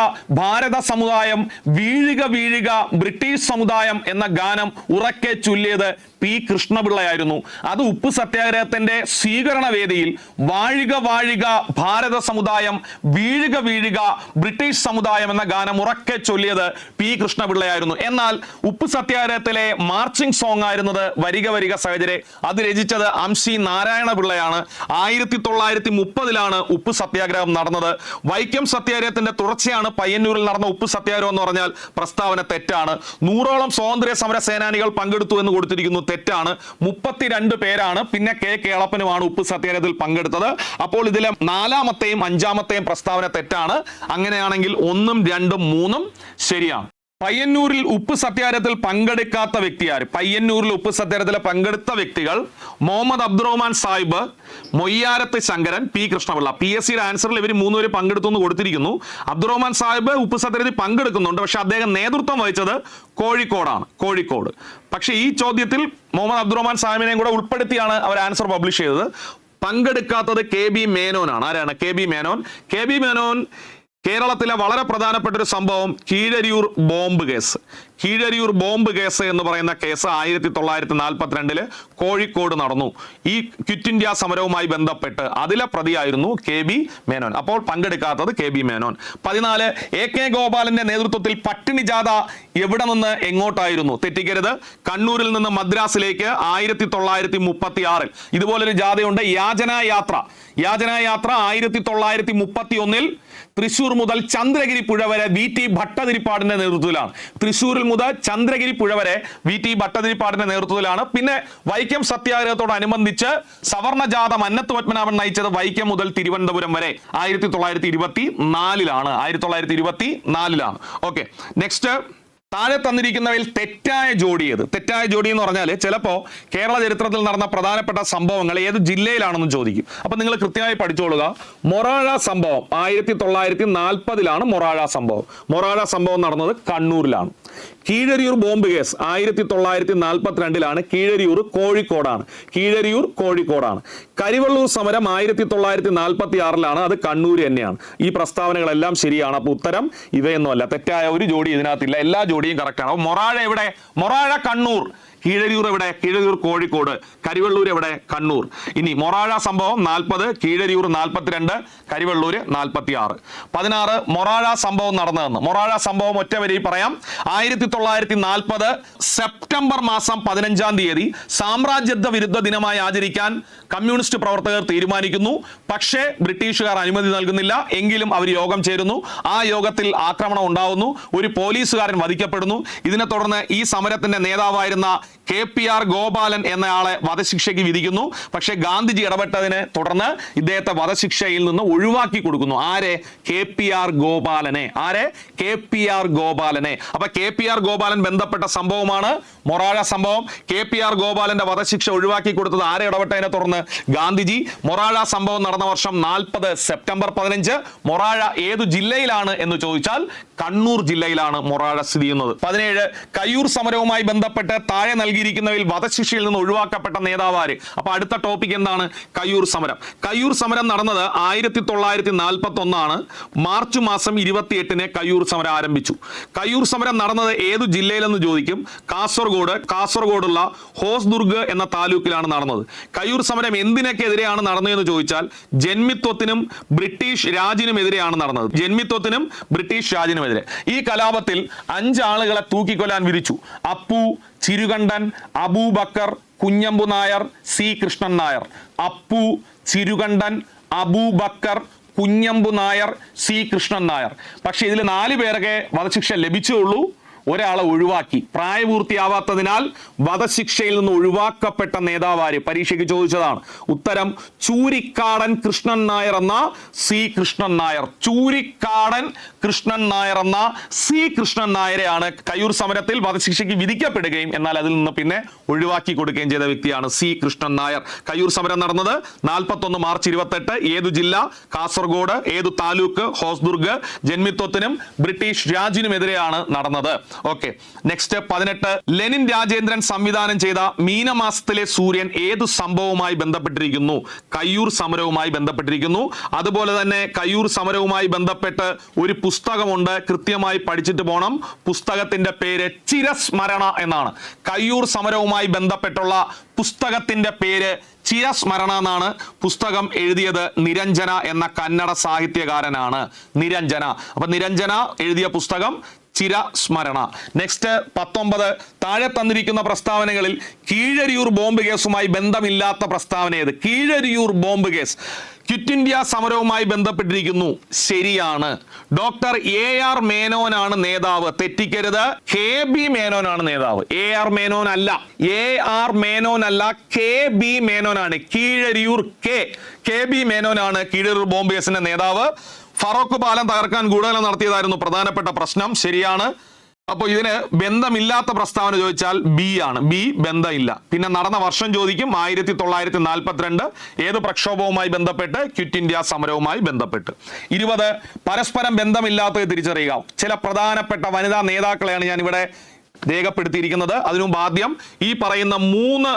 ഭാരത സമുദായം, വീഴുക വീഴുക ബ്രിട്ടീഷ് സമുദായം എന്ന ഗാനം ഉറക്കെ ചൊല്ലിയത് പി കൃഷ്ണപിള്ളയായിരുന്നു. അത് ഉപ്പ് സത്യാഗ്രഹത്തിന്റെ സ്വീകരണ വേദിയിൽ വാഴുക വാഴുക ഭാരത സമുദായം, വീഴുക വീഴുക ബ്രിട്ടീഷ് സമുദായം എന്ന ഗാനം ഉറക്കെ ചൊല്ലിയത് പി കൃഷ്ണപിള്ളയായിരുന്നു. എന്നാൽ ഉപ്പ് സത്യാഗ്രഹത്തിലെ മാർച്ചിങ് സോങ് ആയിരുന്നത് വരിക വരിക സഹചരെ. അത് രചിച്ചത് അംശി നാരായണ പിള്ളയാണ്. 1930 ഉപ്പ് സത്യാഗ്രഹം നടന്നത്. വൈക്കം സത്യാഗ്രഹത്തിന്റെ തുടർച്ചയാണ് പയ്യന്നൂരിൽ നടന്ന ഉപ്പ് സത്യാഗ്രഹം എന്ന് പറഞ്ഞാൽ പ്രസ്താവന തെറ്റാണ്. 100ഓളം സ്വാതന്ത്ര്യ സമര സേനാനികൾ പങ്കെടുത്തു എന്ന് കൊടുത്തിരിക്കുന്നു. തെറ്റാണ്. 32 പേരാണ്. പിന്നെ കെ കേളപ്പനുമാണ് ഉപ്പ് സത്യാഗ്രഹത്തിൽ പങ്കെടുത്തത്. അപ്പോൾ ഇതിലെ 4ാമത്തെയും 5ാമത്തെയും പ്രസ്താവന തെറ്റാണ്. അങ്ങനെയാണെങ്കിൽ 1ഉം 2ഉം 3ഉം ശരിയാണ്. പയ്യന്നൂരിൽ ഉപ്പ് സത്യാഗ്രഹത്തിൽ പങ്കെടുക്കാത്ത വ്യക്തിയാർ? പയ്യന്നൂരിൽ ഉപ്പ് സത്യാഗ്രഹത്തിൽ പങ്കെടുത്ത വ്യക്തികൾ മുഹമ്മദ് അബ്ദുറഹ്മാൻ സാഹിബ്, മൊയ്യാരത്ത് ശങ്കരൻ, പി കൃഷ്ണപിള്ള. PSC ആൻസറിൽ ഇവർ 3 പേര് പങ്കെടുത്തു എന്ന് കൊടുത്തിരിക്കുന്നു. അബ്ദുറഹ്മാൻ സാഹിബ് ഉപ്പ് സത്യാഗ്രഹത്തിൽ പങ്കെടുക്കുന്നുണ്ട്, പക്ഷെ അദ്ദേഹം നേതൃത്വം വഹിച്ചത് കോഴിക്കോടാണ്, കോഴിക്കോട്. പക്ഷെ ഈ ചോദ്യത്തിൽ മുഹമ്മദ് അബ്ദുറഹ്മാൻ സാഹിബിനെയും കൂടെ ഉൾപ്പെടുത്തിയാണ് അവർ ആൻസർ പബ്ലിഷ് ചെയ്തത്. പങ്കെടുക്കാത്തത് KB മേനോനാണ്. ആരാണ്? KB മേനോൻ. KB മേനോൻ കേരളത്തിലെ വളരെ പ്രധാനപ്പെട്ട ഒരു സംഭവം Keezhariyur bomb case. Keezhariyur bomb case എന്ന് പറയുന്ന കേസ് 1942 കോഴിക്കോട് നടന്നു. ഈ ക്വിറ്റ് ഇന്ത്യ സമരവുമായി ബന്ധപ്പെട്ട് അതിലെ പ്രതിയായിരുന്നു KB മേനോൻ. അപ്പോൾ പങ്കെടുക്കാത്തത് KB മേനോൻ. 14, AK ഗോപാലന്റെ നേതൃത്വത്തിൽ പട്ടിണി ജാഥ എവിടെ നിന്ന് എങ്ങോട്ടായിരുന്നു? തെറ്റിക്കരുത്. കണ്ണൂരിൽ നിന്ന് മദ്രാസിലേക്ക് 1936 ഇതുപോലൊരു ജാഥയുണ്ട്. യാചനായാത്ര 1931 തൃശൂർ മുതൽ ചന്ദ്രഗിരി പുഴ വരെ VT ഭട്ടതിരിപ്പാടിന്റെ നേതൃത്വത്തിലാണ്. തൃശൂരിൽ മുതൽ ചന്ദ്രഗിരി പുഴ വരെ VT ഭട്ടതിരിപ്പാടിന്റെ നേതൃത്വത്തിലാണ്. പിന്നെ വൈക്കം സത്യാഗ്രഹത്തോടനുബന്ധിച്ച് സവർണ ജാഥ മന്നത്ത് പത്മനാഭൻ നയിച്ചത് വൈക്കം മുതൽ തിരുവനന്തപുരം വരെ 1924 ഓക്കെ, നെക്സ്റ്റ്, താഴെ തന്നിരിക്കുന്നവയിൽ തെറ്റായ ജോഡി ഏത്? തെറ്റായ ജോഡി എന്ന് പറഞ്ഞാൽ ചിലപ്പോൾ കേരള ചരിത്രത്തിൽ നടന്ന പ്രധാനപ്പെട്ട സംഭവങ്ങൾ ഏത് ജില്ലയിലാണെന്ന് ചോദിക്കും. അപ്പൊ നിങ്ങൾ കൃത്യമായി പഠിച്ചോളുക. മൊറാഴ സംഭവം 1940 മൊറാഴ സംഭവം. മൊറാഴ സംഭവം നടന്നത് കണ്ണൂരിലാണ്. കീഴരിയൂർ ബോംബ് കേസ് 1942 കീഴരിയൂർ കോഴിക്കോടാണ്. കീഴരിയൂർ കോഴിക്കോടാണ്. കരിവള്ളൂർ സമരം 1946 അത് കണ്ണൂർ തന്നെയാണ്. ഈ പ്രസ്താവനകളെല്ലാം ശരിയാണ്. അപ്പൊ ഉത്തരം ഇവയൊന്നുമല്ല. തെറ്റായ ഒരു ജോഡി ഇതിനകത്തില്ല. എല്ലാ ജോഡിയും കറക്റ്റ് ആണ്. മൊറാഴ എവിടെ? മൊറാഴ കണ്ണൂർ. കീഴരിയൂർ എവിടെ? കീഴരിയൂർ കോഴിക്കോട്. കരിവള്ളൂർ എവിടെ? കണ്ണൂർ. ഇനി മൊറാഴ സംഭവം 40, കീഴരിയൂർ 42, കരിവള്ളൂർ 46. 16, മൊറാഴ സംഭവം നടന്നതെന്ന്. മൊറാഴ സംഭവം ഒറ്റ വരിയിൽ പറയാം. 1940 സെപ്റ്റംബർ മാസം 15-ാം തീയതി സാമ്രാജ്യത്വ വിരുദ്ധ ദിനമായി ആചരിക്കാൻ കമ്മ്യൂണിസ്റ്റ് പ്രവർത്തകർ തീരുമാനിക്കുന്നു. പക്ഷേ ബ്രിട്ടീഷുകാർ അനുമതി നൽകുന്നില്ല. എങ്കിലും അവർ യോഗം ചേരുന്നു. ആ യോഗത്തിൽ ആക്രമണം ഉണ്ടാവുന്നു. ഒരു പോലീസുകാരൻ വധിക്കപ്പെടുന്നു. ഇതിനെ തുടർന്ന് ഈ സമരത്തിന്റെ നേതാവായിരുന്ന KPR ഗോപാലൻ എന്നയാളെ വധശിക്ഷയ്ക്ക് വിധിക്കുന്നു. പക്ഷേ ഗാന്ധിജി ഇടപെട്ടതിനെ തുടർന്ന് ഇദ്ദേഹത്തെ വധശിക്ഷയിൽ നിന്ന് ഒഴിവാക്കി കൊടുക്കുന്നു. ആരെ? KPR ഗോപാലനെ. ആരെ? KPR ഗോപാലനെ. അപ്പൊ KPR ഗോപാലൻ ബന്ധപ്പെട്ട സംഭവമാണ് മൊറാഴ സംഭവം. KPR ഗോപാലന്റെ വധശിക്ഷ ഒഴിവാക്കി കൊടുത്തത് ആരെ ഇടപെട്ടതിനെ തുടർന്ന്? ഗാന്ധിജി. മൊറാഴ സംഭവം നടന്ന വർഷം 40 സെപ്റ്റംബർ 15. മൊറാഴ ഏതു ജില്ലയിലാണ് എന്ന് ചോദിച്ചാൽ കണ്ണൂർ ജില്ലയിലാണ് മൊറാഴ സ്ഥിതി ചെയ്യുന്നത്. 17, കയ്യൂർ സമരവുമായി ബന്ധപ്പെട്ട് താഴെ നൽകിയിരിക്കുന്നവയിൽ വധശിക്ഷയിൽ നിന്ന് ഒഴിവാക്കപ്പെട്ട നേതാവാര്? അപ്പൊ അടുത്ത ടോപ്പിക് എന്താണ്? കയ്യൂർ സമരം. കയ്യൂർ സമരം നടന്നത് 1941 മാർച്ച് മാസം 28 കയ്യൂർ സമരം ആരംഭിച്ചു. കയ്യൂർ സമരം നടന്നത് ഏതു ജില്ലയിലെന്ന് ചോദിക്കും. കാസർഗോഡുള്ള ഹോസ്ദുർഗ് എന്ന താലൂക്കിലാണ് നടന്നത്. കയ്യൂർ സമരം എന്തിനൊക്കെതിരെയാണ് നടന്നതെന്ന് ചോദിച്ചാൽ ജന്മിത്വത്തിനും ബ്രിട്ടീഷ് രാജിനുമെതിരെയാണ് നടന്നത്. ജന്മിത്വത്തിനും ബ്രിട്ടീഷ് രാജിനുമെതിരെ. ഈ കലാപത്തിൽ 5 ആളുകളെ തൂക്കിക്കൊല്ലാൻ വിധിച്ചു. അപ്പു, ചിരുകണ്ഠൻ, അബൂബക്കർ, കുഞ്ഞമ്പു നായർ, C കൃഷ്ണൻ നായർ. അപ്പു, ചിരുകണ്ഠൻ, അബൂബക്കർ, കുഞ്ഞമ്പു നായർ, C കൃഷ്ണൻ നായർ. പക്ഷെ ഇതിൽ 4 പേരൊക്കെ വധശിക്ഷ ലഭിച്ചുള്ളൂ. ഒരാളെ ഒഴിവാക്കി. പ്രായപൂർത്തിയാവാത്തതിനാൽ വധശിക്ഷയിൽ നിന്ന് ഒഴിവാക്കപ്പെട്ട നേതാവാര്? പരീക്ഷയ്ക്ക് ചോദിച്ചതാണ്. ഉത്തരം ചൂരിക്കാടൻ കൃഷ്ണൻ നായർ എന്ന സി കൃഷ്ണൻ നായർ. ചൂരിക്കാടൻ കൃഷ്ണൻ നായർ എന്ന സി കൃഷ്ണൻ നായരെയാണ് കയ്യൂർ സമരത്തിൽ വധശിക്ഷയ്ക്ക് വിധിക്കപ്പെടുകയും എന്നാൽ അതിൽ നിന്ന് പിന്നെ ഒഴിവാക്കി കൊടുക്കുകയും ചെയ്ത വ്യക്തിയാണ് സി കൃഷ്ണൻ നായർ. കയ്യൂർ സമരം നടന്നത് 41 മാർച്ച് 28. ഏതു ജില്ല? കാസർഗോഡ്. ഏതു താലൂക്ക്? ഹോസ്ദുർഗ്. ജന്മിത്വത്തിനും ബ്രിട്ടീഷ് രാജിനുമെതിരെയാണ് നടന്നത്. Okay, next 18. ലെനിൻ രാജേന്ദ്രൻ സംവിധാനം ചെയ്ത മീനമാസത്തിലെ സൂര്യൻ ഏതു സംഭവവുമായി ബന്ധപ്പെട്ടിരിക്കുന്നു? കയ്യൂർ സമരവുമായി ബന്ധപ്പെട്ടിരിക്കുന്നു. അതുപോലെ തന്നെ കയ്യൂർ സമരവുമായി ബന്ധപ്പെട്ട് ഒരു പുസ്തകമുണ്ട്, കൃത്യമായി പഠിച്ചിട്ട് പോകണം. പുസ്തകത്തിന്റെ പേര് ചിരസ്മരണ എന്നാണ്. കയ്യൂർ സമരവുമായി ബന്ധപ്പെട്ടുള്ള പുസ്തകത്തിന്റെ പേര് ചിരസ്മരണ എന്നാണ്. പുസ്തകം എഴുതിയത് നിരഞ്ജന എന്ന കന്നഡ സാഹിത്യകാരനാണ്. നിരഞ്ജന. അപ്പൊ നിരഞ്ജന എഴുതിയ പുസ്തകം ചിരസ്മരണ. നെക്സ്റ്റ് 19. താഴെ തന്നിരിക്കുന്ന പ്രസ്താവനകളിൽ കീഴരിയൂർ ബോംബ് കേസുമായി ബന്ധമില്ലാത്ത പ്രസ്താവന ഏത്? Keezhariyur bomb case quit India സമരവുമായി ബന്ധപ്പെട്ടിരിക്കുന്നു. ശരിയാണ്. ഡോക്ടർ AR മേനോനാണ് നേതാവ്. തെറ്റിക്കരുത്. KB മേനോനാണ് നേതാവ്. AR മേനോൻ അല്ല. AR മേനോൻ അല്ല, KB മേനോനാണ്. കീഴരിയൂർ KB മേനോനാണ് കീഴരിയൂർ ബോംബ് കേസിന്റെ നേതാവ്. ഫറോക്ക് പാലം തകർക്കാൻ ഗൂഢാലോചന നടത്തിയതായിരുന്നു പ്രധാനപ്പെട്ട പ്രശ്നം. ശരിയാണ്. അപ്പോൾ ഇതിന് ബന്ധമില്ലാത്ത പ്രസ്താവന ചോദിച്ചാൽ B ആണ്. B ബന്ധമില്ല. പിന്നെ നടന്ന വർഷം ചോദിക്കും. 1942. ഏത് പ്രക്ഷോഭവുമായി ബന്ധപ്പെട്ട്? ക്വിറ്റ് ഇന്ത്യ സമരവുമായി ബന്ധപ്പെട്ട്. 20. പരസ്പരം ബന്ധമില്ലാത്തത് തിരിച്ചറിയുക. ചില പ്രധാനപ്പെട്ട വനിതാ നേതാക്കളെയാണ് ഞാൻ ഇവിടെ രേഖപ്പെടുത്തിയിരിക്കുന്നത്. അതിനുമുമ്പ് ആദ്യം ഈ പറയുന്ന 3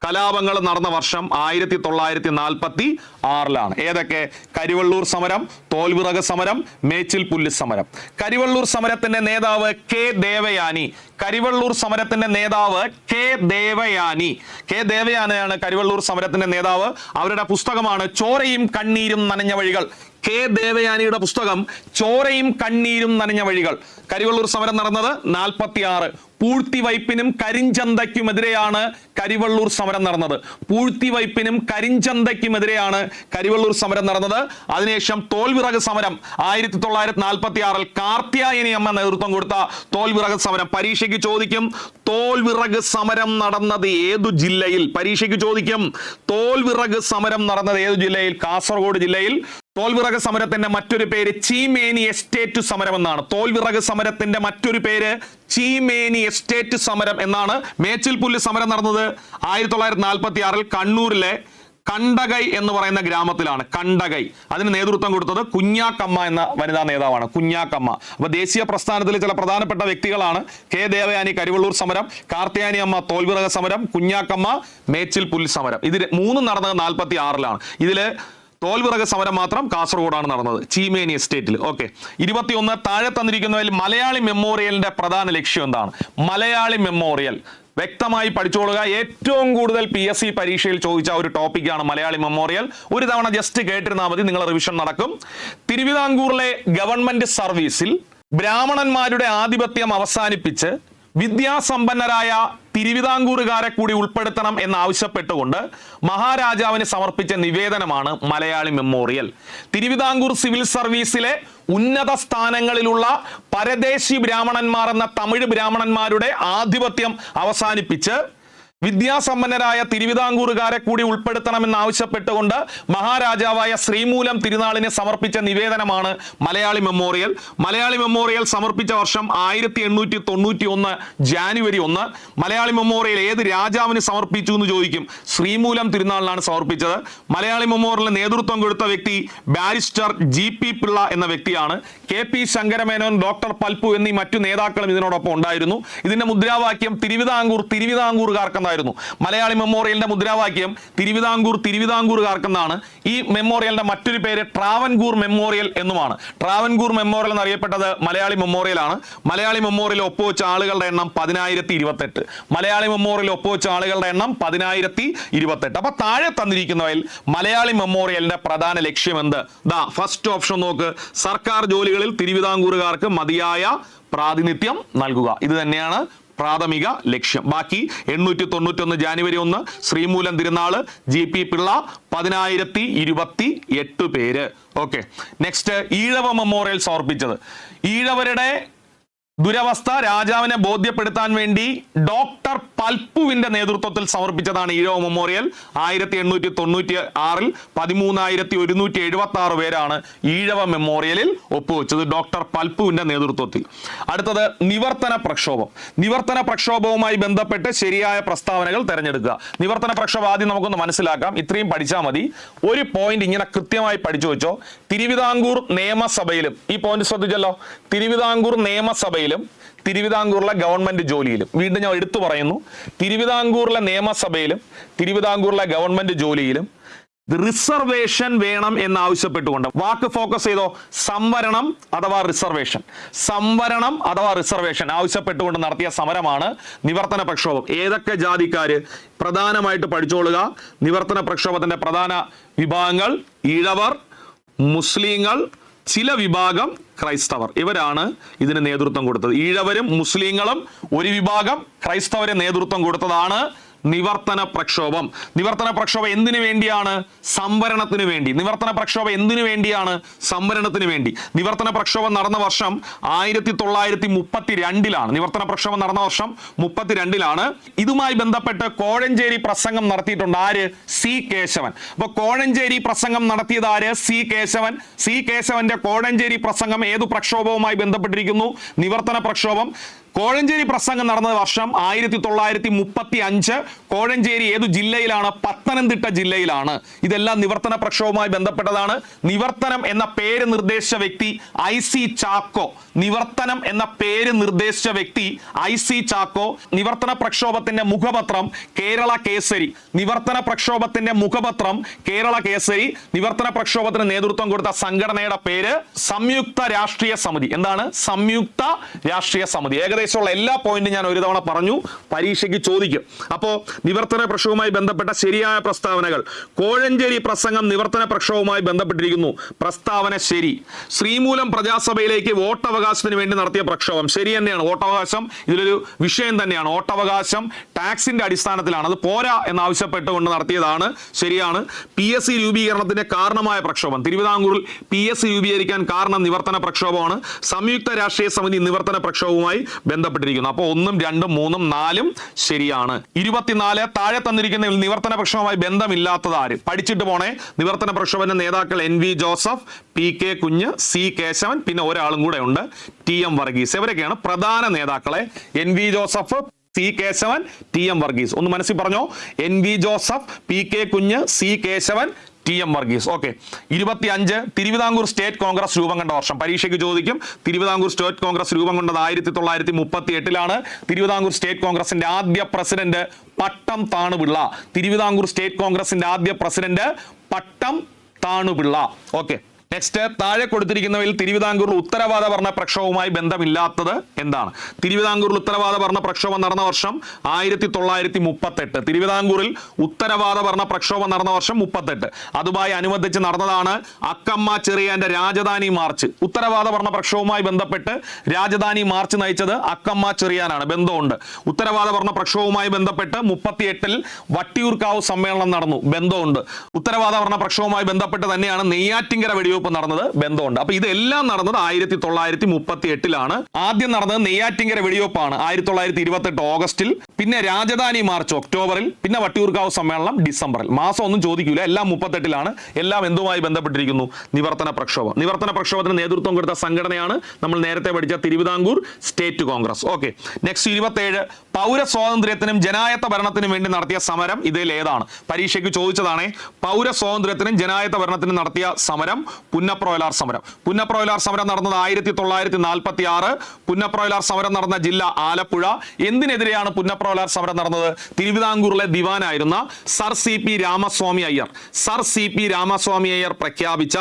കലാപങ്ങൾ നടന്ന വർഷം 1946. ഏതൊക്കെ? കരിവള്ളൂർ സമരം, തോൽവിറക് സമരം, മേച്ചിൽ പുല്ല് സമരം. കരിവള്ളൂർ സമരത്തിന്റെ നേതാവ് K ദേവയാനി. കരിവള്ളൂർ സമരത്തിന്റെ നേതാവ് K ദേവയാനി. K ദേവയാനിയാണ് കരിവള്ളൂർ സമരത്തിന്റെ നേതാവ്. അവരുടെ പുസ്തകമാണ് ചോരയും കണ്ണീരും നനഞ്ഞ വഴികൾ. K ദേവയാനിയുടെ പുസ്തകം ചോരയും കണ്ണീരും നനഞ്ഞ വഴികൾ. കരിവള്ളൂർ സമരം നടന്നത് 46. പൂഴ്ത്തിവയ്പ്പിനും കരിഞ്ചന്തയ്ക്കുമെതിരെയാണ് കരിവള്ളൂർ സമരം നടന്നത്. പൂഴ്ത്തിവയ്പ്പിനും കരിഞ്ചന്തയ്ക്കുമെതിരെയാണ് കരിവള്ളൂർ സമരം നടന്നത്. അതിനുശേഷം തോൽവിറക് സമരം 1946 കാർത്യായനി അമ്മ നേതൃത്വം കൊടുത്ത തോൽവിറക് സമരം. പരീക്ഷയ്ക്ക് ചോദിക്കും. തോൽവിറക് സമരം നടന്നത് ഏതു ജില്ലയിൽ? പരീക്ഷയ്ക്ക് ചോദിക്കും. തോൽവിറക് സമരം നടന്നത് ഏതു ജില്ലയിൽ? കാസർഗോഡ് ജില്ലയിൽ. തോൽവിറക് സമരത്തിന്റെ മറ്റൊരു പേര് ചീമേനി എസ്റ്റേറ്റ് സമരം എന്നാണ്. തോൽവിറക് സമരത്തിന്റെ മറ്റൊരു പേര് ചീമേനി എസ്റ്റേറ്റ് സമരം എന്നാണ്. മേച്ചിൽ പുല്ല് സമരം നടന്നത് 1946 കണ്ണൂരിലെ കണ്ടകൈ എന്ന് പറയുന്ന ഗ്രാമത്തിലാണ്. കണ്ടകൈ. അതിന് നേതൃത്വം കൊടുത്തത് കുഞ്ഞാക്കമ്മ എന്ന വനിതാ നേതാവാണ്. കുഞ്ഞാക്കമ്മ. അപ്പൊ ദേശീയ പ്രസ്ഥാനത്തിലെ ചില പ്രധാനപ്പെട്ട വ്യക്തികളാണ് K ദേവയാനി കരിവള്ളൂർ സമരം, കാർത്യായനി അമ്മ തോൽവിറക് സമരം, കുഞ്ഞാക്കമ്മ മേച്ചിൽ പുല്ല് സമരം. ഇത് 3 നടന്നത് 46. ഇതില് തോൽവിറക് സമരം മാത്രം കാസർഗോഡാണ് നടന്നത്, ചീമേനി എസ്റ്റേറ്റിൽ. ഓക്കെ. 21. താഴെ തന്നിരിക്കുന്നതിൽ മലയാളി മെമ്മോറിയലിന്റെ പ്രധാന ലക്ഷ്യം എന്താണ്? മലയാളി മെമ്മോറിയൽ വ്യക്തമായി പഠിച്ചോളുക. ഏറ്റവും കൂടുതൽ PSC പരീക്ഷയിൽ ചോദിച്ച ഒരു ടോപ്പിക്കാണ് മലയാളി മെമ്മോറിയൽ. ഒരു തവണ ജസ്റ്റ് കേട്ടിരുന്നാൽ മതി, നിങ്ങൾ റിവിഷൻ നടക്കും. തിരുവിതാംകൂറിലെ ഗവൺമെന്റ് സർവീസിൽ ബ്രാഹ്മണന്മാരുടെ ആധിപത്യം അവസാനിപ്പിച്ച് വിദ്യാസമ്പന്നരായ തിരുവിതാംകൂറുകാരെ കൂടി ഉൾപ്പെടുത്തണം എന്നാവശ്യപ്പെട്ടുകൊണ്ട് മഹാരാജാവിന് സമർപ്പിച്ച നിവേദനമാണ് മലയാളി മെമ്മോറിയൽ. തിരുവിതാംകൂർ സിവിൽ സർവീസിലെ ഉന്നത സ്ഥാനങ്ങളിലുള്ള പരദേശി ബ്രാഹ്മണന്മാർ എന്ന തമിഴ് ബ്രാഹ്മണന്മാരുടെ ആധിപത്യം അവസാനിപ്പിച്ച് വിദ്യാസമ്പന്നരായ തിരുവിതാംകൂറുകാരെ കൂടി ഉൾപ്പെടുത്തണമെന്ന് ആവശ്യപ്പെട്ടുകൊണ്ട് മഹാരാജാവായ ശ്രീമൂലം തിരുനാളിന് സമർപ്പിച്ച നിവേദനമാണ് മലയാളി മെമ്മോറിയൽ. മലയാളി മെമ്മോറിയൽ സമർപ്പിച്ച വർഷം 1891 ജാനുവരി 1. മലയാളി മെമ്മോറിയൽ ഏത് രാജാവിന് സമർപ്പിച്ചു എന്ന് ചോദിക്കും. ശ്രീമൂലം തിരുനാളിനാണ് സമർപ്പിച്ചത്. മലയാളി മെമ്മോറിയലിന് നേതൃത്വം കൊടുത്ത വ്യക്തി ബാരിസ്റ്റർ GP പിള്ള എന്ന വ്യക്തിയാണ്. KP ശങ്കരമേനോൻ, ഡോക്ടർ പൽപ്പു എന്നീ മറ്റു നേതാക്കളും ഇതിനോടൊപ്പം ഉണ്ടായിരുന്നു. ഇതിന്റെ മുദ്രാവാക്യം തിരുവിതാംകൂറുകാർക്കെന്നായിരുന്നു. മലയാളി മെമ്മോറിയലിന്റെ മുദ്രാവാക്യം തിരുവിതാംകൂറുകാർക്കെന്നാണ്. ഈ മെമ്മോറിയലിന്റെ മറ്റൊരു പേര് ട്രാവൻകൂർ മെമ്മോറിയൽ എന്നുമാണ്. ട്രാവൻകൂർ മെമ്മോറിയൽ എന്നറിയപ്പെട്ടത് മലയാളി മെമ്മോറിയലാണ്. മലയാളി മെമ്മോറിയൽ ഒപ്പുവെച്ച ആളുകളുടെ എണ്ണം 10,028. മലയാളി മെമ്മോറിയൽ ഒപ്പുവെച്ച ആളുകളുടെ എണ്ണം 10,028. അപ്പൊ താഴെ തന്നിരിക്കുന്നവയിൽ മലയാളി മെമ്മോറിയലിന്റെ പ്രധാന ലക്ഷ്യം എന്ത്? ഫസ്റ്റ് ഓപ്ഷൻ നോക്ക്. സർക്കാർ ജോലികളിൽ തിരുവിതാംകൂറുകാർക്ക് മതിയായ പ്രാതിനിധ്യം നൽകുക. ഇത് തന്നെയാണ് പ്രാഥമിക ലക്ഷ്യം. ബാക്കി 891 ജാനുവരി 1 ശ്രീമൂലം തിരുനാള്, GP പിള്ള, 10,028 പേര്. ഓക്കെ. നെക്സ്റ്റ് ഈഴവ മെമ്മോറിയൽ സമർപ്പിച്ചത്. ഈഴവരുടെ ദുരവസ്ഥ രാജാവിനെ ബോധ്യപ്പെടുത്താൻ വേണ്ടി ഡോക്ടർ പൽപ്പുവിന്റെ നേതൃത്വത്തിൽ സമർപ്പിച്ചതാണ് ഈഴവ മെമ്മോറിയൽ. 1896 13,176 പേരാണ് ഈഴവ മെമ്മോറിയലിൽ ഒപ്പുവെച്ചത് ഡോക്ടർ പൽപ്പുവിന്റെ നേതൃത്വത്തിൽ. അടുത്തത് നിവർത്തന പ്രക്ഷോഭം. നിവർത്തന പ്രക്ഷോഭവുമായി ബന്ധപ്പെട്ട് ശരിയായ പ്രസ്താവനകൾ തിരഞ്ഞെടുക്കുക. നിവർത്തന പ്രക്ഷോഭം ആദ്യം നമുക്കൊന്ന് മനസ്സിലാക്കാം. ഇത്രയും പഠിച്ചാൽ മതി. ഒരു പോയിന്റ് ഇങ്ങനെ കൃത്യമായി പഠിച്ചു വെച്ചോ. തിരുവിതാംകൂർ നിയമസഭയിലും, ഈ പോയിന്റ് ശ്രദ്ധിച്ചല്ലോ, തിരുവിതാംകൂർ നിയമസഭയിലും തിരുവിതാംകൂറിലെ ഗവൺമെന്റ് ജോലിയിലും, വീണ്ടും ഞാൻ എടുത്തു പറയുന്നു, തിരുവിതാംകൂറിലെ നിയമസഭയിലും തിരുവിതാംകൂറിലെ ഗവൺമെന്റ് ജോലിയിലും റിസർവേഷൻ വേണം എന്നാവശ്യപ്പെട്ടുകൊണ്ട്, വാക്ക് ഫോക്കസ് ചെയ്തോ, സംവരണം അഥവാ റിസർവേഷൻ, സംവരണം അഥവാ റിസർവേഷൻ ആവശ്യപ്പെട്ടുകൊണ്ട് നടത്തിയ സമരമാണ് നിവർത്തന പ്രക്ഷോഭം. ഏതൊക്കെ ജാതിക്കാര് പ്രധാനമായിട്ട് പഠിച്ചോളുക. നിവർത്തന പ്രക്ഷോഭത്തിന്റെ പ്രധാന വിഭാഗങ്ങൾ ഈഴവർ, മുസ്ലിങ്ങൾ, ചില വിഭാഗം ക്രൈസ്തവർ. ഇവരാണ് ഇതിന് നേതൃത്വം കൊടുത്തത്. ഈഴവരും മുസ്ലിങ്ങളും ഒരു വിഭാഗം ക്രൈസ്തവരെ നേതൃത്വം കൊടുത്തതാണ് നിവർത്തന പ്രക്ഷോഭം. നിവർത്തന പ്രക്ഷോഭം എന്തിനു വേണ്ടിയാണ്? സംവരണത്തിന് വേണ്ടി. നിവർത്തന പ്രക്ഷോഭം എന്തിനു വേണ്ടിയാണ്? സംവരണത്തിന് വേണ്ടി. നിവർത്തന പ്രക്ഷോഭം നടന്ന വർഷം 1932 നിവർത്തന പ്രക്ഷോഭം നടന്ന വർഷം 32 ഇതുമായി ബന്ധപ്പെട്ട് കോഴഞ്ചേരി പ്രസംഗം നടത്തിയിട്ടുണ്ട്. ആര്? സി കേശവൻ. അപ്പൊ കോഴഞ്ചേരി പ്രസംഗം നടത്തിയത് ആര്? സി കേശവൻ. സി കേശവന്റെ കോഴഞ്ചേരി പ്രസംഗം ഏതു പ്രക്ഷോഭവുമായി ബന്ധപ്പെട്ടിരിക്കുന്നു? നിവർത്തന പ്രക്ഷോഭം. കോഴഞ്ചേരി പ്രസംഗം നടന്ന വർഷം 1935. കോഴഞ്ചേരി ഏതു ജില്ലയിലാണ്? പത്തനംതിട്ട ജില്ലയിലാണ്. ഇതെല്ലാം നിവർത്തന പ്രക്ഷോഭവുമായി ബന്ധപ്പെട്ടതാണ്. നിവർത്തനം എന്ന പേര് നിർദ്ദേശിച്ച വ്യക്തി IC ചാക്കോ. നിവർത്തനം എന്ന പേര് നിർദ്ദേശിച്ച വ്യക്തി IC ചാക്കോ. നിവർത്തന പ്രക്ഷോഭത്തിന്റെ മുഖപത്രം കേരള കേസരി. നിവർത്തന പ്രക്ഷോഭത്തിന്റെ മുഖപത്രം കേരള കേസരി. നിവർത്തന പ്രക്ഷോഭത്തിന് നേതൃത്വം കൊടുത്ത സംഘടനയുടെ പേര് സംയുക്ത രാഷ്ട്രീയ സമിതി. എന്താണ്? സംയുക്ത രാഷ്ട്രീയ സമിതി. ഏകദേശമുള്ള എല്ലാ പോയിന്റും ഞാൻ ഒരു തവണ പറഞ്ഞു, പരീക്ഷയ്ക്ക് ചോദിക്കും. അപ്പോ നിവർത്തന പ്രക്ഷോഭവുമായി ബന്ധപ്പെട്ട ശരിയായ പ്രസ്താവനകൾ. കോഴഞ്ചേരി പ്രസംഗം നിവർത്തന പ്രക്ഷോഭവുമായി ബന്ധപ്പെട്ടിരിക്കുന്നു. പ്രസ്താവന ശരി. ശ്രീമൂലം പ്രജാസഭയിലേക്ക് വോട്ടവകാശത്തിന് വേണ്ടി നടത്തിയ പ്രക്ഷോഭം ശരി തന്നെയാണ്. വോട്ടവകാശം ഇതിലൊരു വിഷയം തന്നെയാണ്. വോട്ടവകാശം ടാക്സിന്റെ അടിസ്ഥാനത്തിലാണ്, അത് പോരാ എന്നാവശ്യപ്പെട്ടുകൊണ്ട് നടത്തിയതാണ്. ശരിയാണ്. PSC രൂപീകരണത്തിന്റെ കാരണമായ പ്രക്ഷോഭം. തിരുവിതാംകൂറിൽ PSC രൂപീകരിക്കാൻ കാരണം നിവർത്തന പ്രക്ഷോഭമാണ്. സംയുക്ത രാഷ്ട്രീയ സമിതി നിവർത്തന പ്രക്ഷോഭവുമായി ബന്ധപ്പെട്ടിരിക്കുന്നു. അപ്പോൾ 1, 2, 3, 4 ശരിയാണ്. 24 താഴെ തന്നിരിക്കുന്ന നിവർത്തന പ്രക്ഷോഭവുമായി ബന്ധമില്ലാത്തത് ആര്? പഠിച്ചിട്ട് പോണേ. നിവർത്തന പ്രക്ഷോഭത്തിന്റെ നേതാക്കൾ NV Joseph, PK Kunju, C Keshavan, പിന്നെ ഒരാളും കൂടെ ഉണ്ട്, TM വർഗീസ്. ഇവരൊക്കെയാണ് പ്രധാന നേതാക്കളെ. NV Joseph, C Kesavan, TM Varghese. ഒന്ന് മനസ്സിൽ പറഞ്ഞോ. NV Joseph, PK Kunju, C Kesavan, TM Varghese. Okay. 25 Thiruvithamkoor state congress രൂപം കൊണ്ട വർഷം. പരീക്ഷയ്ക്ക് ചോദിക്കും. തിരുവിതാംകൂർ സ്റ്റേറ്റ് കോൺഗ്രസ് രൂപം കൊണ്ടത് 1938 തിരുവിതാംകൂർ സ്റ്റേറ്റ് കോൺഗ്രസിന്റെ ആദ്യ പ്രസിഡന്റ് പട്ടം താണുപിള്ള. തിരുവിതാംകൂർ സ്റ്റേറ്റ് കോൺഗ്രസിന്റെ ആദ്യ പ്രസിഡന്റ് പട്ടം താണുപിള്ള. ഓക്കെ. നെക്സ്റ്റ്, താഴെ കൊടുത്തിരിക്കുന്നവയിൽ തിരുവിതാംകൂറിൽ ഉത്തരവാദ ഭരണ പ്രക്ഷോഭവുമായി ബന്ധമില്ലാത്തത് എന്താണ്? തിരുവിതാംകൂറിൽ ഉത്തരവാദ ഭരണ പ്രക്ഷോഭം നടന്ന വർഷം 1938. തിരുവിതാംകൂറിൽ ഉത്തരവാദ ഭരണ പ്രക്ഷോഭം നടന്ന വർഷം 38. അതുമായി അനുബന്ധിച്ച് നടന്നതാണ് അക്കമ്മ ചെറിയാന്റെ രാജധാനി മാർച്ച്. ഉത്തരവാദ ഭരണ പ്രക്ഷോഭവുമായി ബന്ധപ്പെട്ട് രാജധാനി മാർച്ച് നയിച്ചത് അക്കമ്മ ചെറിയാനാണ്. ബന്ധമുണ്ട്. ഉത്തരവാദ ഭരണ പ്രക്ഷോഭവുമായി ബന്ധപ്പെട്ട് 38 വട്ടിയൂർക്കാവ് സമ്മേളനം നടന്നു. ബന്ധമുണ്ട്. ഉത്തരവാദ ഭരണ പ്രക്ഷോഭവുമായി ബന്ധപ്പെട്ട് തന്നെയാണ് നെയ്യാറ്റിങ്കര വെടിവെപ്പ് നടന്നത്. ബന്ധമുണ്ട്. അപ്പൊ ഇതെല്ലാം നടന്നത് 1938. ആദ്യം നടന്നത് നെയ്യാറ്റിങ്കര വെടിവെപ്പാണ് 1928 ഓഗസ്റ്റിൽ. പിന്നെ രാജധാനി മാർച്ച് ഒക്ടോബറിൽ. പിന്നെ വട്ടിയൂർക്കാവ് സമ്മേളനം ഡിസംബറിൽ. മാസം ഒന്നും ചോദിക്കൂല. എല്ലാം 38. എല്ലാം എന്തുമായി ബന്ധപ്പെട്ടിരിക്കുന്നു? നിവർത്തന പ്രക്ഷോഭം. നിവർത്തന പ്രക്ഷോഭത്തിന് നേതൃത്വം കൊടുത്ത സംഘടനയാണ് നമ്മൾ നേരത്തെ പഠിച്ച Thiruvithamkoor state Congress. Okay. Next 27 പൗര സ്വാതന്ത്ര്യത്തിനും ജനായത്ത ഭരണത്തിനും വേണ്ടി നടത്തിയ സമരം ഇതിൽ ഏതാണ്? പരീക്ഷയ്ക്ക് ചോദിച്ചതാണ്. പൗര സ്വാതന്ത്ര്യത്തിനും ജനായത്ത ഭരണത്തിനും നടത്തിയ സമരം പുന്നപ്രവയലാർ സമരം. പുന്നപ്രവയലാർ സമരം നടന്നത് 1946. പുന്നപ്രവയലാർ സമരം നടന്ന ജില്ല ആലപ്പുഴ. എന്തിനെതിരെയാണ് പുന്നപ്രവയലാർ സമരം നടന്നത്? തിരുവിതാംകൂറിലെ ദിവാനായിരുന്ന sir CP Ramaswamy Iyer. Sir CP Ramaswamy Iyer പ്രഖ്യാപിച്ച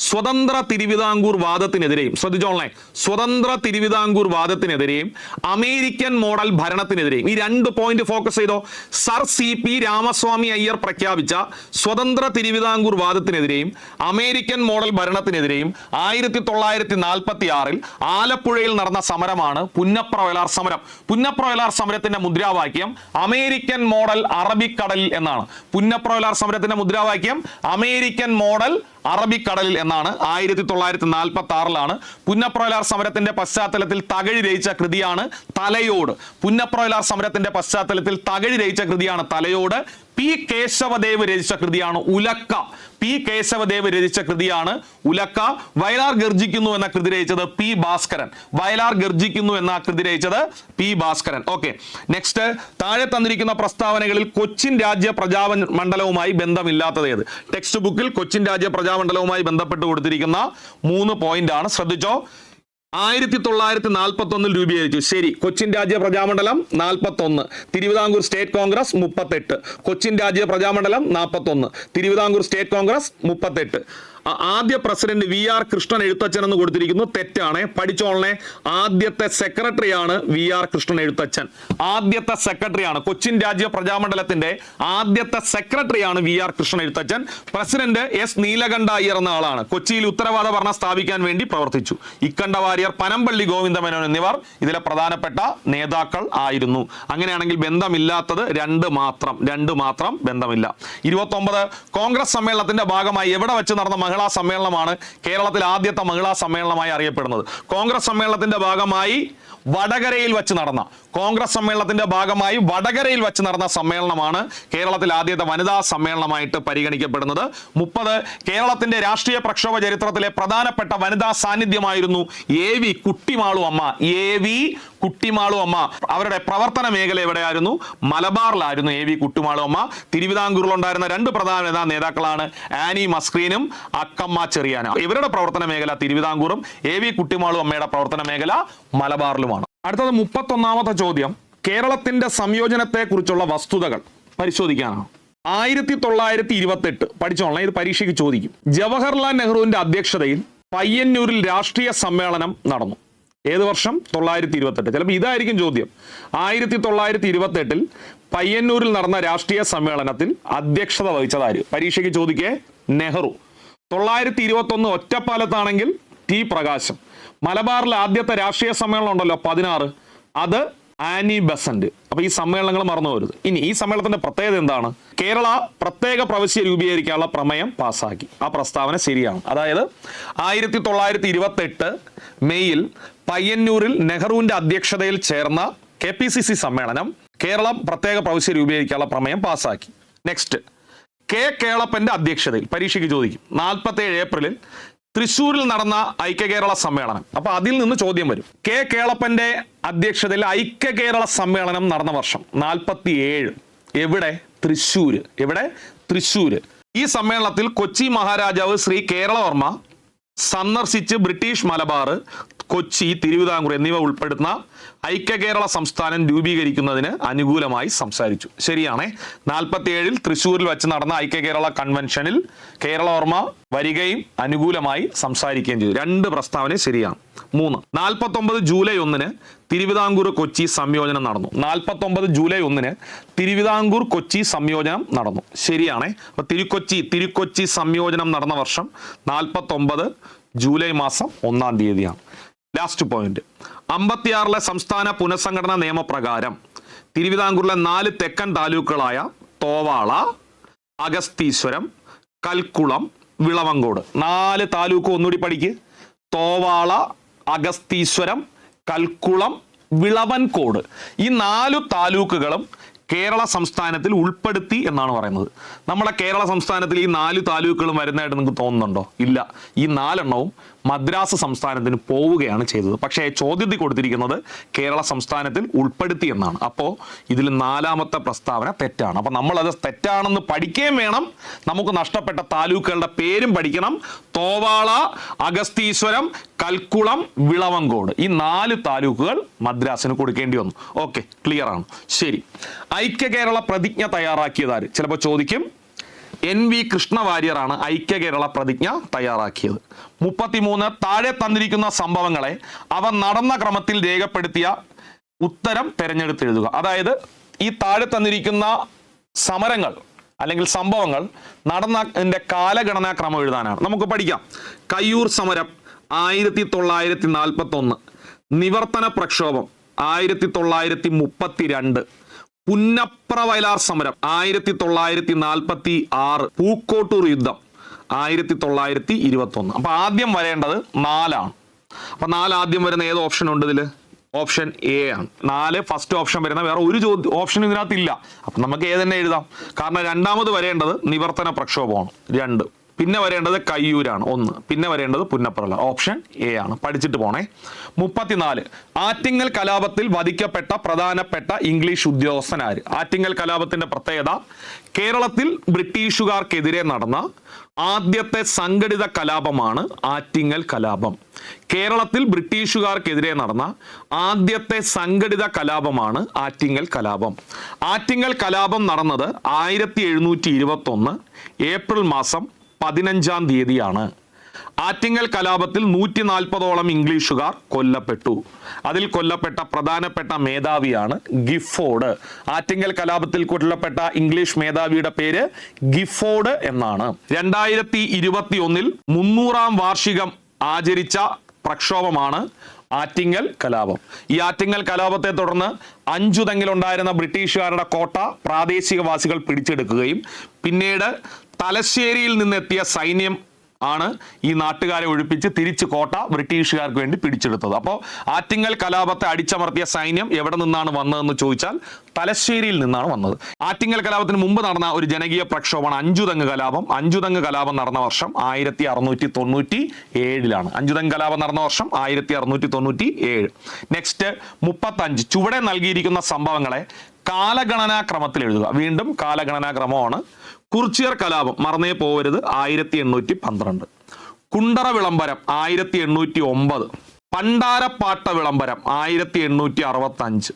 സ്വതന്ത്ര തിരുവിതാംകൂർ വാദത്തിനെതിരെയും, ശ്രദ്ധിച്ചോളേ, സ്വതന്ത്ര തിരുവിതാംകൂർ വാദത്തിനെതിരെയും അമേരിക്കൻ മോഡൽ ഭരണത്തിനെതിരെയും, ഈ 2 പോയിന്റ് ഫോക്കസ് ചെയ്തോ. സർ CP രാമസ്വാമി അയ്യർ പ്രഖ്യാപിച്ച സ്വതന്ത്ര തിരുവിതാംകൂർ വാദത്തിനെതിരെയും അമേരിക്കൻ മോഡൽ ഭരണത്തിനെതിരെയും 1946 ആലപ്പുഴയിൽ നടന്ന സമരമാണ് പുന്നപ്രവയലാർ സമരം. പുന്നപ്രവയലാർ സമരത്തിന്റെ മുദ്രാവാക്യം അമേരിക്കൻ മോഡൽ അറബിക്കടലിൽ എന്നാണ്. പുന്നപ്രവയലാർ സമരത്തിന്റെ മുദ്രാവാക്യം അമേരിക്കൻ മോഡൽ അറബിക്കടലിൽ എന്നാണ്. 1946 പുന്നപ്രവയലാർ സമരത്തിന്റെ പശ്ചാത്തലത്തിൽ തകഴി രചിച്ച കൃതിയാണ് തലയോട്. പുന്നപ്രവയലാർ സമരത്തിന്റെ പശ്ചാത്തലത്തിൽ തകഴി രചിച്ച കൃതിയാണ് തലയോട്. പി കേശവദേവ് രചിച്ച കൃതിയാണ് ഉലക്ക. പി കേശവദേവ് രചിച്ച കൃതിയാണ് ഉലക്ക. വയലാർ ഗർജിക്കുന്നു എന്ന കൃതി രചിച്ചത് പി ഭാസ്കരൻ. വയലാർ ഗർജിക്കുന്നു എന്ന കൃതി രചിച്ചത് പി ഭാസ്കരൻ. ഓക്കെ, നെക്സ്റ്റ്, താഴെ തന്നിരിക്കുന്ന പ്രസ്താവനകളിൽ കൊച്ചിൻ രാജ്യ പ്രജാമണ്ഡലവുമായി ബന്ധമില്ലാത്തത് ഏത്? ടെക്സ്റ്റ് ബുക്കിൽ കൊച്ചിൻ രാജ്യ പ്രജാമണ്ഡലവുമായി ബന്ധപ്പെട്ട് കൊടുത്തിരിക്കുന്ന 3 പോയിന്റ് ആണ്. ശ്രദ്ധിച്ചോ. 1941 രൂപീകരിച്ചു. ശരി. Cochin Rajya Prajamandalam 41, Thiruvithamkoor state congress 38. Cochin Rajya Prajamandalam 41, Thiruvithamkoor state congress 38. ആദ്യ president V R Krishnan Ezhuthachan എന്ന് കൊടുത്തിരിക്കുന്നു. തെറ്റാണ്. പഠിച്ചോളനെ. ആദ്യത്തെ സെക്രട്ടറിയാണ് വി ആർ കൃഷ്ണൻ എഴുത്തച്ഛൻ. ആദ്യത്തെ സെക്രട്ടറിയാണ്. കൊച്ചിൻ രാജ്യ പ്രജാമണ്ഡലത്തിന്റെ ആദ്യത്തെ സെക്രട്ടറിയാണ് V R Krishnan Ezhuthachan. President S Neelakanta Iyer എന്ന ആളാണ്. കൊച്ചിയിൽ ഉത്തരവാദ ഭരണം സ്ഥാപിക്കാൻ വേണ്ടി പ്രവർത്തിച്ചു. ഇക്കണ്ട വാര്യർ, പനമ്പള്ളി ഗോവിന്ദമേനോൻ എന്നിവർ ഇതിലെ പ്രധാനപ്പെട്ട നേതാക്കൾ ആയിരുന്നു. അങ്ങനെയാണെങ്കിൽ ബന്ധമില്ലാത്തത് 2 മാത്രം ബന്ധമില്ല. 29 കോൺഗ്രസ് സമ്മേളനത്തിന്റെ ഭാഗമായി എവിടെ വെച്ച് നടന്ന മഹിളാ സമ്മേളനമാണ് കേരളത്തിൽ ആദ്യത്തെ മഹിളാ സമ്മേളനമായി അറിയപ്പെടുന്നത്? കോൺഗ്രസ് സമ്മേളനത്തിന്റെ ഭാഗമായി വടകരയിൽ വെച്ച് നടന്ന സമ്മേളനമാണ് കേരളത്തിൽ ആദ്യത്തെ വനിതാ സമ്മേളനമായിട്ട് പരിഗണിക്കപ്പെടുന്നത്. 30 കേരളത്തിന്റെ രാഷ്ട്രീയ പ്രക്ഷോഭ ചരിത്രത്തിലെ പ്രധാനപ്പെട്ട വനിതാ സാന്നിധ്യമായിരുന്നു AV കുട്ടിമാളു അമ്മ. AV കുട്ടിമാളു അമ്മ. അവരുടെ പ്രവർത്തന മേഖല എവിടെയായിരുന്നു? മലബാറിലായിരുന്നു AV കുട്ടിമാളു അമ്മ. തിരുവിതാംകൂറിലുണ്ടായിരുന്ന 2 പ്രധാന നേതാക്കളാണ് ആനി മസ്ക്രീനും അക്കമ്മ ചെറിയാനും. ഇവരുടെ പ്രവർത്തന മേഖല തിരുവിതാംകൂറും, AV കുട്ടിമാളു അമ്മയുടെ പ്രവർത്തന മേഖല മലബാറിലുമാണ്. അടുത്തത് 31ാമത്തെ ചോദ്യം കേരളത്തിന്റെ സംയോജനത്തെ കുറിച്ചുള്ള വസ്തുതകൾ പരിശോധിക്കാനാണ്. 1928 പഠിച്ചോളാം, ഇത് പരീക്ഷയ്ക്ക് ചോദിക്കും. ജവഹർലാൽ നെഹ്റുവിന്റെ അധ്യക്ഷതയിൽ പയ്യന്നൂരിൽ രാഷ്ട്രീയ സമ്മേളനം നടന്നു. ഏത് വർഷം? 1928. ചിലപ്പോൾ ഇതായിരിക്കും ചോദ്യം. 1928 പയ്യന്നൂരിൽ നടന്ന രാഷ്ട്രീയ സമ്മേളനത്തിൽ അധ്യക്ഷത വഹിച്ചതാര്? പരീക്ഷയ്ക്ക് ചോദിക്കേ. നെഹ്റു. 921 ഒറ്റപ്പാലത്താണെങ്കിൽ ടി പ്രകാശം. മലബാറിലെ ആദ്യത്തെ രാഷ്ട്രീയ സമ്മേളനം ഉണ്ടല്ലോ 16, അത് ആനി ബസന്റ്. അപ്പൊ ഈ സമ്മേളനങ്ങൾ മറന്നു പോരുത്. ഇനി ഈ സമ്മേളനത്തിന്റെ പ്രത്യേകത എന്താണ്? കേരള പ്രത്യേക പ്രവിശ്യ രൂപീകരിക്കാനുള്ള പ്രമേയം പാസ്സാക്കി. ആ പ്രസ്താവന ശരിയാണ്. അതായത് 1928 മെയ്യിൽ പയ്യന്നൂരിൽ നെഹ്റുവിന്റെ അധ്യക്ഷതയിൽ ചേർന്ന KPCC സമ്മേളനം കേരളം പ്രത്യേക പ്രവിശ്യ രൂപീകരിക്കാനുള്ള പ്രമേയം പാസ്സാക്കി. നെക്സ്റ്റ്, കെ കേളപ്പന്റെ അധ്യക്ഷതയിൽ പരീക്ഷയ്ക്ക് ചോദിക്കും. 47 ഏപ്രിലിൽ തൃശ്ശൂരിൽ നടന്ന ഐക്യ കേരള സമ്മേളനം. അപ്പൊ അതിൽ നിന്ന് ചോദ്യം വരും. കെ കേളപ്പന്റെ അധ്യക്ഷതയിൽ ഐക്യ കേരള സമ്മേളനം നടന്ന വർഷം 47. എവിടെ? തൃശ്ശൂര്. എവിടെ? തൃശ്ശൂര്. ഈ സമ്മേളനത്തിൽ കൊച്ചി മഹാരാജാവ് ശ്രീ കേരളവർമ്മ സന്ദർശിച്ച് ബ്രിട്ടീഷ് മലബാർ, കൊച്ചി, തിരുവിതാംകൂർ എന്നിവ ഉൾപ്പെടുന്ന ഐക്യ കേരള സംസ്ഥാനം രൂപീകരിക്കുന്നതിന് അനുകൂലമായി സംസാരിച്ചു. ശരിയാണേ. 47 തൃശ്ശൂരിൽ വെച്ച് നടന്ന ഐക്യ കേരള കൺവെൻഷനിൽ കേരളവർമ്മ വരികയും അനുകൂലമായി സംസാരിക്കുകയും ചെയ്തു. 2 പ്രസ്താവന ശരിയാണ്. 3, 49 ജൂലൈ 1 തിരുവിതാംകൂർ കൊച്ചി സംയോജനം നടന്നു. 49 ജൂലൈ 1 തിരുവിതാംകൂർ കൊച്ചി സംയോജനം നടന്നു. ശരിയാണേ. അപ്പൊ തിരുക്കൊച്ചി സംയോജനം നടന്ന വർഷം 49 ജൂലൈ മാസം 1-ാം തീയതിയാണ്. ലാസ്റ്റ് പോയിന്റ്, 56 സംസ്ഥാന പുനഃസംഘടനാ നിയമപ്രകാരം തിരുവിതാംകൂറിലെ 4 തെക്കൻ താലൂക്കുകളായ തോവാള, അഗസ്തീശ്വരം, കൽക്കുളം, വിളവങ്കോട്. 4 താലൂക്ക് ഒന്നുകൂടി പഠിക്ക്. തോവാള, അഗസ്തീശ്വരം, കൽക്കുളം, വിളവൻകോട്. ഈ 4 താലൂക്കുകളും കേരള സംസ്ഥാനത്തിൽ ഉൾപ്പെടുത്തി എന്നാണ് പറയുന്നത്. നമ്മുടെ കേരള സംസ്ഥാനത്തിൽ ഈ 4 താലൂക്കുകളും വരുന്നതായിട്ട് നിങ്ങൾക്ക് തോന്നുന്നുണ്ടോ? ഇല്ല. ഈ 4 എണ്ണവും മദ്രാസ് സംസ്ഥാനത്തിന് പോവുകയാണ് ചെയ്തത്. പക്ഷേ ചോദ്യത്തിൽ കൊടുത്തിരിക്കുന്നത് കേരള സംസ്ഥാനത്തിൽ ഉൾപ്പെടുത്തി എന്നാണ്. അപ്പോൾ ഇതിൽ 4ാമത്തെ പ്രസ്താവന തെറ്റാണ്. അപ്പോൾ നമ്മളത് തെറ്റാണെന്ന് പഠിക്കുകയും വേണം. നമുക്ക് നഷ്ടപ്പെട്ട താലൂക്കുകളുടെ പേരും പഠിക്കണം. തോവാള, അഗസ്തീശ്വരം, കൽക്കുളം, വിളവങ്കോട്. ഈ 4 താലൂക്കുകൾ മദ്രാസിന് കൊടുക്കേണ്ടി വന്നു. ഓക്കെ, ക്ലിയർ ആണ്. ശരി. ഐക്യ കേരള പ്രതിജ്ഞ തയ്യാറാക്കിയതാര്? ചിലപ്പോൾ ചോദിക്കും. NV കൃഷ്ണവാര്യരാണ് ഐക്യ കേരള പ്രതിജ്ഞ തയ്യാറാക്കിയത്. 33 താഴെ തന്നിരിക്കുന്ന സംഭവങ്ങളെ അവ നടന്ന ക്രമത്തിൽ രേഖപ്പെടുത്തിയ ഉത്തരം തിരഞ്ഞെടുത്തെഴുതുക. അതായത് ഈ താഴെ തന്നിരിക്കുന്ന സമരങ്ങൾ അല്ലെങ്കിൽ സംഭവങ്ങൾ നടന്നതിന്റെ കാലഗണനാ ക്രമം എഴുതാനാണ്. നമുക്ക് പഠിക്കാം. കയ്യൂർ സമരം 1941, നിവർത്തന പ്രക്ഷോഭം 1932, പുന്നപ്ര വയലാർ സമരം 1946, പൂക്കോട്ടൂർ യുദ്ധം 1921. അപ്പൊ ആദ്യം വരേണ്ടത് 4 ആണ്. അപ്പൊ 4 ആദ്യം വരുന്ന ഏത് ഓപ്ഷൻ ഉണ്ട് ഇതിൽ? ഓപ്ഷൻ എ ആണ്. 4 ഫസ്റ്റ് ഓപ്ഷൻ വരുന്ന വേറെ ഒരു ഓപ്ഷൻ ഇതിനകത്ത് ഇല്ല. അപ്പൊ നമുക്ക് ഏതെന്നെ എഴുതാം. കാരണം രണ്ടാമത് വരേണ്ടത് നിവർത്തന പ്രക്ഷോഭമാണ് 2, പിന്നെ വരേണ്ടത് കയ്യൂരാണ് 1, പിന്നെ വരേണ്ടത് പുന്നപ്രല. ഓപ്ഷൻ എ ആണ്. പഠിച്ചിട്ട് പോണേ. 34 ആറ്റിങ്ങൽ കലാപത്തിൽ വധിക്കപ്പെട്ട പ്രധാനപ്പെട്ട ഇംഗ്ലീഷ് ഉദ്യോഗസ്ഥൻ ആര്? ആറ്റിങ്ങൽ കലാപത്തിന്റെ പ്രത്യേകത കേരളത്തിൽ ബ്രിട്ടീഷുകാർക്കെതിരെ നടന്ന ആദ്യത്തെ സംഘടിത കലാപമാണ് ആറ്റിങ്ങൽ കലാപം. കേരളത്തിൽ ബ്രിട്ടീഷുകാർക്കെതിരെ നടന്ന ആദ്യത്തെ സംഘടിത കലാപമാണ് ആറ്റിങ്ങൽ കലാപം. ആറ്റിങ്ങൽ കലാപം നടന്നത് 1721 ഏപ്രിൽ മാസം 15-ാം തീയതിയാണ്. ആറ്റിങ്ങൽ കലാപത്തിൽ 140ഓളം ഇംഗ്ലീഷുകാർ കൊല്ലപ്പെട്ടു. അതിൽ കൊല്ലപ്പെട്ട പ്രധാനപ്പെട്ട മേധാവിയാണ് ഗിഫോർഡ്. ആറ്റിങ്ങൽ കലാപത്തിൽ കൊല്ലപ്പെട്ട ഇംഗ്ലീഷ് മേധാവിയുടെ പേര് ഗിഫോർഡ് എന്നാണ്. 2021 300-ാം വാർഷികം ആചരിച്ച പ്രക്ഷോഭമാണ് ആറ്റിങ്ങൽ കലാപം. ഈ ആറ്റിങ്ങൽ കലാപത്തെ തുടർന്ന് അഞ്ചുതെങ്ങിലുണ്ടായിരുന്ന ബ്രിട്ടീഷുകാരുടെ കോട്ട പ്രാദേശികവാസികൾ പിടിച്ചെടുക്കുകയും പിന്നീട് തലശ്ശേരിയിൽ നിന്നെത്തിയ സൈന്യം ആണ് ഈ നാട്ടുകാരെ ഒഴിപ്പിച്ച് തിരിച്ച് കോട്ട ബ്രിട്ടീഷുകാർക്ക് വേണ്ടി പിടിച്ചെടുത്തത്. അപ്പോൾ ആറ്റിങ്ങൽ കലാപത്തെ അടിച്ചമർത്തിയ സൈന്യം എവിടെ നിന്നാണ് വന്നതെന്ന് ചോദിച്ചാൽ തലശ്ശേരിയിൽ നിന്നാണ് വന്നത്. ആറ്റിങ്ങൽ കലാപത്തിന് മുമ്പ് നടന്ന ഒരു ജനകീയ പ്രക്ഷോഭമാണ് അഞ്ചുതെങ്ങ് കലാപം. അഞ്ചുതെങ്ങ് കലാപം നടന്ന വർഷം 1697. അഞ്ചുതെങ്ങ് കലാപം നടന്ന വർഷം 1697. നെക്സ്റ്റ് 35 ചുവടെ നൽകിയിരിക്കുന്ന സംഭവങ്ങളെ കാലഗണനാക്രമത്തിൽ എഴുതുക. വീണ്ടും കാലഗണനാക്രമമാണ്. കുറിച്യർ കലാപം മറന്നേ പോവരുത് 1812. കുണ്ടറ വിളംബരം 1809. പണ്ടാരപ്പാട്ട വിളംബരം 1865.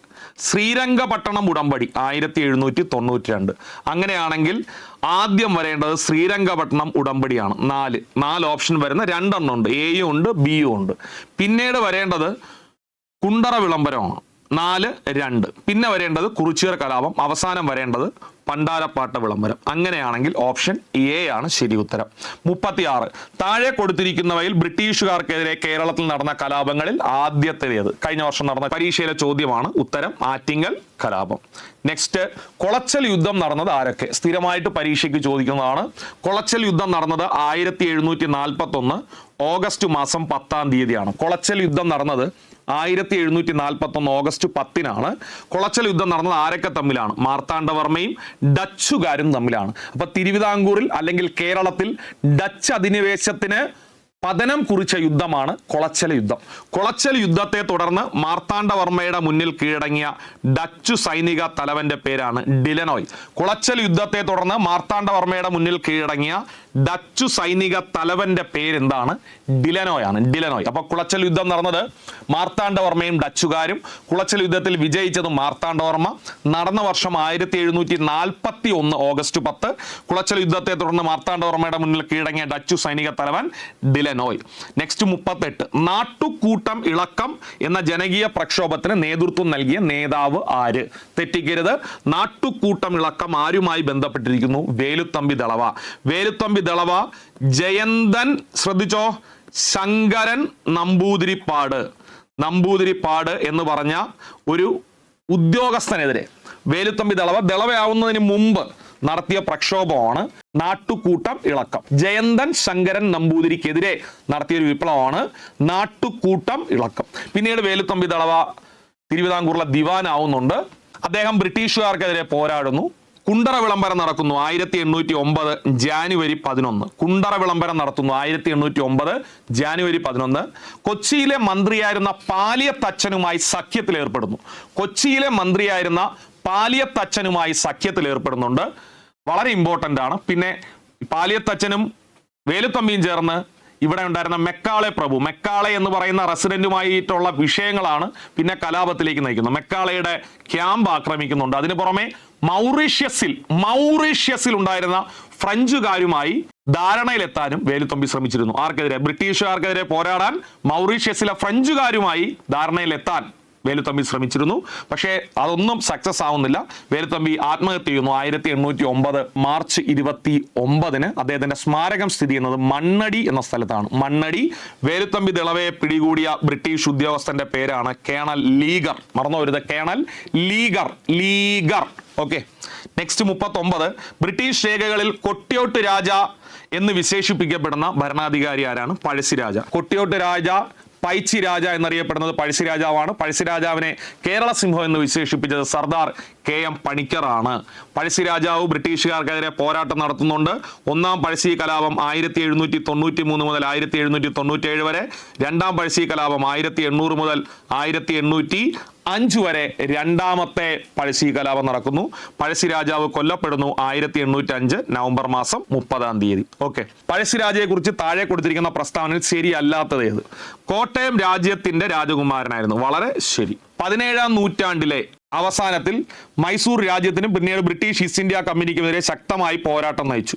ശ്രീരംഗപട്ടണം ഉടമ്പടി 1792. അങ്ങനെയാണെങ്കിൽ ആദ്യം വരേണ്ടത് ശ്രീരംഗപട്ടണം ഉടമ്പടിയാണ്. 4 ഓപ്ഷൻ വരുന്ന 2 എണ്ണം ഉണ്ട്. എയും ഉണ്ട് ബിയും ഉണ്ട്. പിന്നീട് വരേണ്ടത് കുണ്ടറ വിളംബരമാണ് 4-2. പിന്നെ വരേണ്ടത് കുറിച്യർ കലാപം. അവസാനം വരേണ്ടത് പണ്ടാരപ്പാട്ട വിളംബരം. അങ്ങനെയാണെങ്കിൽ ഓപ്ഷൻ എ ആണ് ശരി ഉത്തരം. 36 താഴെ കൊടുത്തിരിക്കുന്നവയിൽ ബ്രിട്ടീഷുകാർക്കെതിരെ കേരളത്തിൽ നടന്ന കലാപങ്ങളിൽ ആദ്യത്തേത്? കഴിഞ്ഞ വർഷം നടന്ന പരീക്ഷയിലെ ചോദ്യമാണ്. ഉത്തരം ആറ്റിങ്ങൽ കലാപം. നെക്സ്റ്റ് കൊളച്ചൽ യുദ്ധം നടന്നത് ആരൊക്കെ? സ്ഥിരമായിട്ട് പരീക്ഷയ്ക്ക് ചോദിക്കുന്നതാണ്. കൊളച്ചൽ യുദ്ധം നടന്നത് 1741 ഓഗസ്റ്റ് മാസം 10-ാം തീയതിയാണ്. കൊളച്ചൽ യുദ്ധം നടന്നത് 1741 ഓഗസ്റ്റ് 10-നാണ്. കൊളച്ചൽ യുദ്ധം നടന്നത് ആരൊക്കെ തമ്മിലാണ്? മാർത്താണ്ഡവർമ്മയും ഡച്ചുകാരും തമ്മിലാണ്. അപ്പൊ തിരുവിതാംകൂറിൽ അല്ലെങ്കിൽ കേരളത്തിൽ ഡച്ച് അധിനിവേശത്തിന് പതനം കുറിച്ച യുദ്ധമാണ് കൊളച്ചൽ യുദ്ധം. കൊളച്ചൽ യുദ്ധത്തെ തുടർന്ന് മാർത്താണ്ഡവർമ്മയുടെ മുന്നിൽ കീഴടങ്ങിയ ഡച്ചു സൈനിക തലവന്റെ പേരാണ് ഡിലനോയ്. കുളച്ചൽ യുദ്ധത്തെ തുടർന്ന് മാർത്താണ്ഡവർമ്മയുടെ മുന്നിൽ കീഴടങ്ങിയ ഡച്ചു സൈനിക തലവന്റെ പേരെന്താണ്? ഡിലനോയ് ആണ്. ഡിലനോയ്. അപ്പൊ കുളച്ചൽ യുദ്ധം നടന്നത് മാർത്താണ്ഡവർമ്മയും ഡച്ചുകാരും. കുളച്ചൽ യുദ്ധത്തിൽ വിജയിച്ചത് മാർത്താണ്ഡവർമ്മ. നടന്ന വർഷം 1741 ഓഗസ്റ്റ് 10. കുളച്ചൽ യുദ്ധത്തെ തുടർന്ന് മാർത്താണ്ഡവർമ്മയുടെ മുന്നിൽ കീഴടങ്ങിയ ഡച്ചു സൈനിക തലവൻ ഡിലനോയ്. നെക്സ്റ്റ് 38 നാട്ടുകൂട്ടം ഇളക്കം എന്ന ജനകീയ പ്രക്ഷോഭത്തിന് നേതൃത്വം നൽകിയ നേതാവ് ആര്? തെറ്റിക്കരുത്. നാട്ടുകൂട്ടം ഇളക്കം ആരുമായി ബന്ധപ്പെട്ടിരിക്കുന്നു? വേലുത്തമ്പി ദളവ. വേലുത്തമ്പി ദളവ ജയന്തൻ, ശ്രദ്ധിച്ചോ, ശങ്കരൻ നമ്പൂതിരിപ്പാട് എന്ന് പറഞ്ഞ ഒരു ഉദ്യോഗസ്ഥനെതിരെ വേലുത്തമ്പി ദളവയാവുന്നതിന് മുമ്പ് നടത്തിയ പ്രക്ഷോഭമാണ് നാട്ടുകൂട്ടം ഇളക്കം. ജയന്തൻ ശങ്കരൻ നമ്പൂതിരിക്കെതിരെ നടത്തിയൊരു വിപ്ലവമാണ് നാട്ടുകൂട്ടം ഇളക്കം. പിന്നീട് വേലുത്തമ്പി ദളവ തിരുവിതാംകൂറിലെ ദിവാനാവുന്നുണ്ട്. അദ്ദേഹം ബ്രിട്ടീഷുകാർക്കെതിരെ പോരാടുന്നു. കുണ്ടറ വിളംബരം നടക്കുന്നു 1809 ജാനുവരി 11. കുണ്ടറ വിളംബരം നടത്തുന്നു 1809 ജാനുവരി 11. കൊച്ചിയിലെ മന്ത്രിയായിരുന്ന പാലിയത്തച്ഛനുമായി സഖ്യത്തിലേർപ്പെടുന്നുണ്ട്. വളരെ ഇമ്പോർട്ടൻ്റ് ആണ്. പിന്നെ പാലിയത്തച്ഛനും വേലുത്തമ്പിയും ചേർന്ന് ഇവിടെ ഉണ്ടായിരുന്ന മെക്കാളെ എന്ന് പറയുന്ന റെസിഡന്റുമായിട്ടുള്ള വിഷയങ്ങളാണ് പിന്നെ കലാപത്തിലേക്ക് നയിക്കുന്നത്. മെക്കാളയുടെ ക്യാമ്പ് ആക്രമിക്കുന്നുണ്ട്. അതിന് പുറമെ മൗറീഷ്യസിൽ ഉണ്ടായിരുന്ന ഫ്രഞ്ചുകാരുമായി ധാരണയിലെത്താനും വേലുത്തമ്പി ശ്രമിച്ചിരുന്നു. ആർക്കെതിരെ? ബ്രിട്ടീഷുകാർക്കെതിരെ പോരാടാൻ മൗറീഷ്യസിലെ ഫ്രഞ്ചുകാരുമായി ധാരണയിലെത്താൻ വേലുത്തമ്പി ശ്രമിച്ചിരുന്നു. പക്ഷേ അതൊന്നും സക്സസ് ആവുന്നില്ല. വേലുത്തമ്പി ആത്മഹത്യ ചെയ്യുന്നു 1809 മാർച്ച് 29 അദ്ദേഹത്തിന്റെ സ്മാരകം സ്ഥിതി ചെയ്യുന്നത് മണ്ണടി എന്ന സ്ഥലത്താണ്. മണ്ണടി. വേലുത്തമ്പി ദളവയെ പിടികൂടിയ ബ്രിട്ടീഷ് ഉദ്യോഗസ്ഥന്റെ പേരാണ് കേണൽ ലീഗർ. മറന്നു വരുത്, colonel Leger. Okay. Next 39. British രേഖകളിൽ കൊട്ടിയോട്ട് രാജ എന്ന് വിശേഷിപ്പിക്കപ്പെടുന്ന ഭരണാധികാരി ആരാണ്? പഴശ്ശിരാജ. കൊട്ടിയോട്ട് രാജ, പൈച്ചി രാജ എന്നറിയപ്പെടുന്നത് പഴശ്ശിരാജാവാണ്. പഴശ്ശിരാജാവിനെ കേരള സിംഹം എന്ന് വിശേഷിപ്പിച്ചത് സർദാർ KM പണിക്കറാണ്. പഴശ്ശിരാജാവ് ബ്രിട്ടീഷുകാർക്കെതിരെ പോരാട്ടം നടത്തുന്നുണ്ട്. ഒന്നാം പഴശ്ശി കലാപം 1793 മുതൽ 1797 വരെ. രണ്ടാം പഴശ്ശി കലാപം 1800 മുതൽ 1805 വരെ രണ്ടാമത്തെ പഴശ്ശി കലാപം നടക്കുന്നു. പഴശ്ശിരാജാവ് കൊല്ലപ്പെടുന്നു 1805 നവംബർ മാസം 30. ഓക്കെ. പഴശ്ശിരാജയെ കുറിച്ച് താഴെ കൊടുത്തിരിക്കുന്ന പ്രസ്താവനയിൽ ശരിയല്ലാത്തത് ഏത്? കോട്ടയം രാജ്യത്തിന്റെ രാജകുമാരനായിരുന്നു. വളരെ ശരി. 17-ാം നൂറ്റാണ്ടിലെ അവസാനത്തിൽ മൈസൂർ രാജ്യത്തിനും പിന്നീട് ബ്രിട്ടീഷ് ഈസ്റ്റ് ഇന്ത്യ കമ്പനിക്കുമെതിരെ ശക്തമായി പോരാട്ടം നയിച്ചു.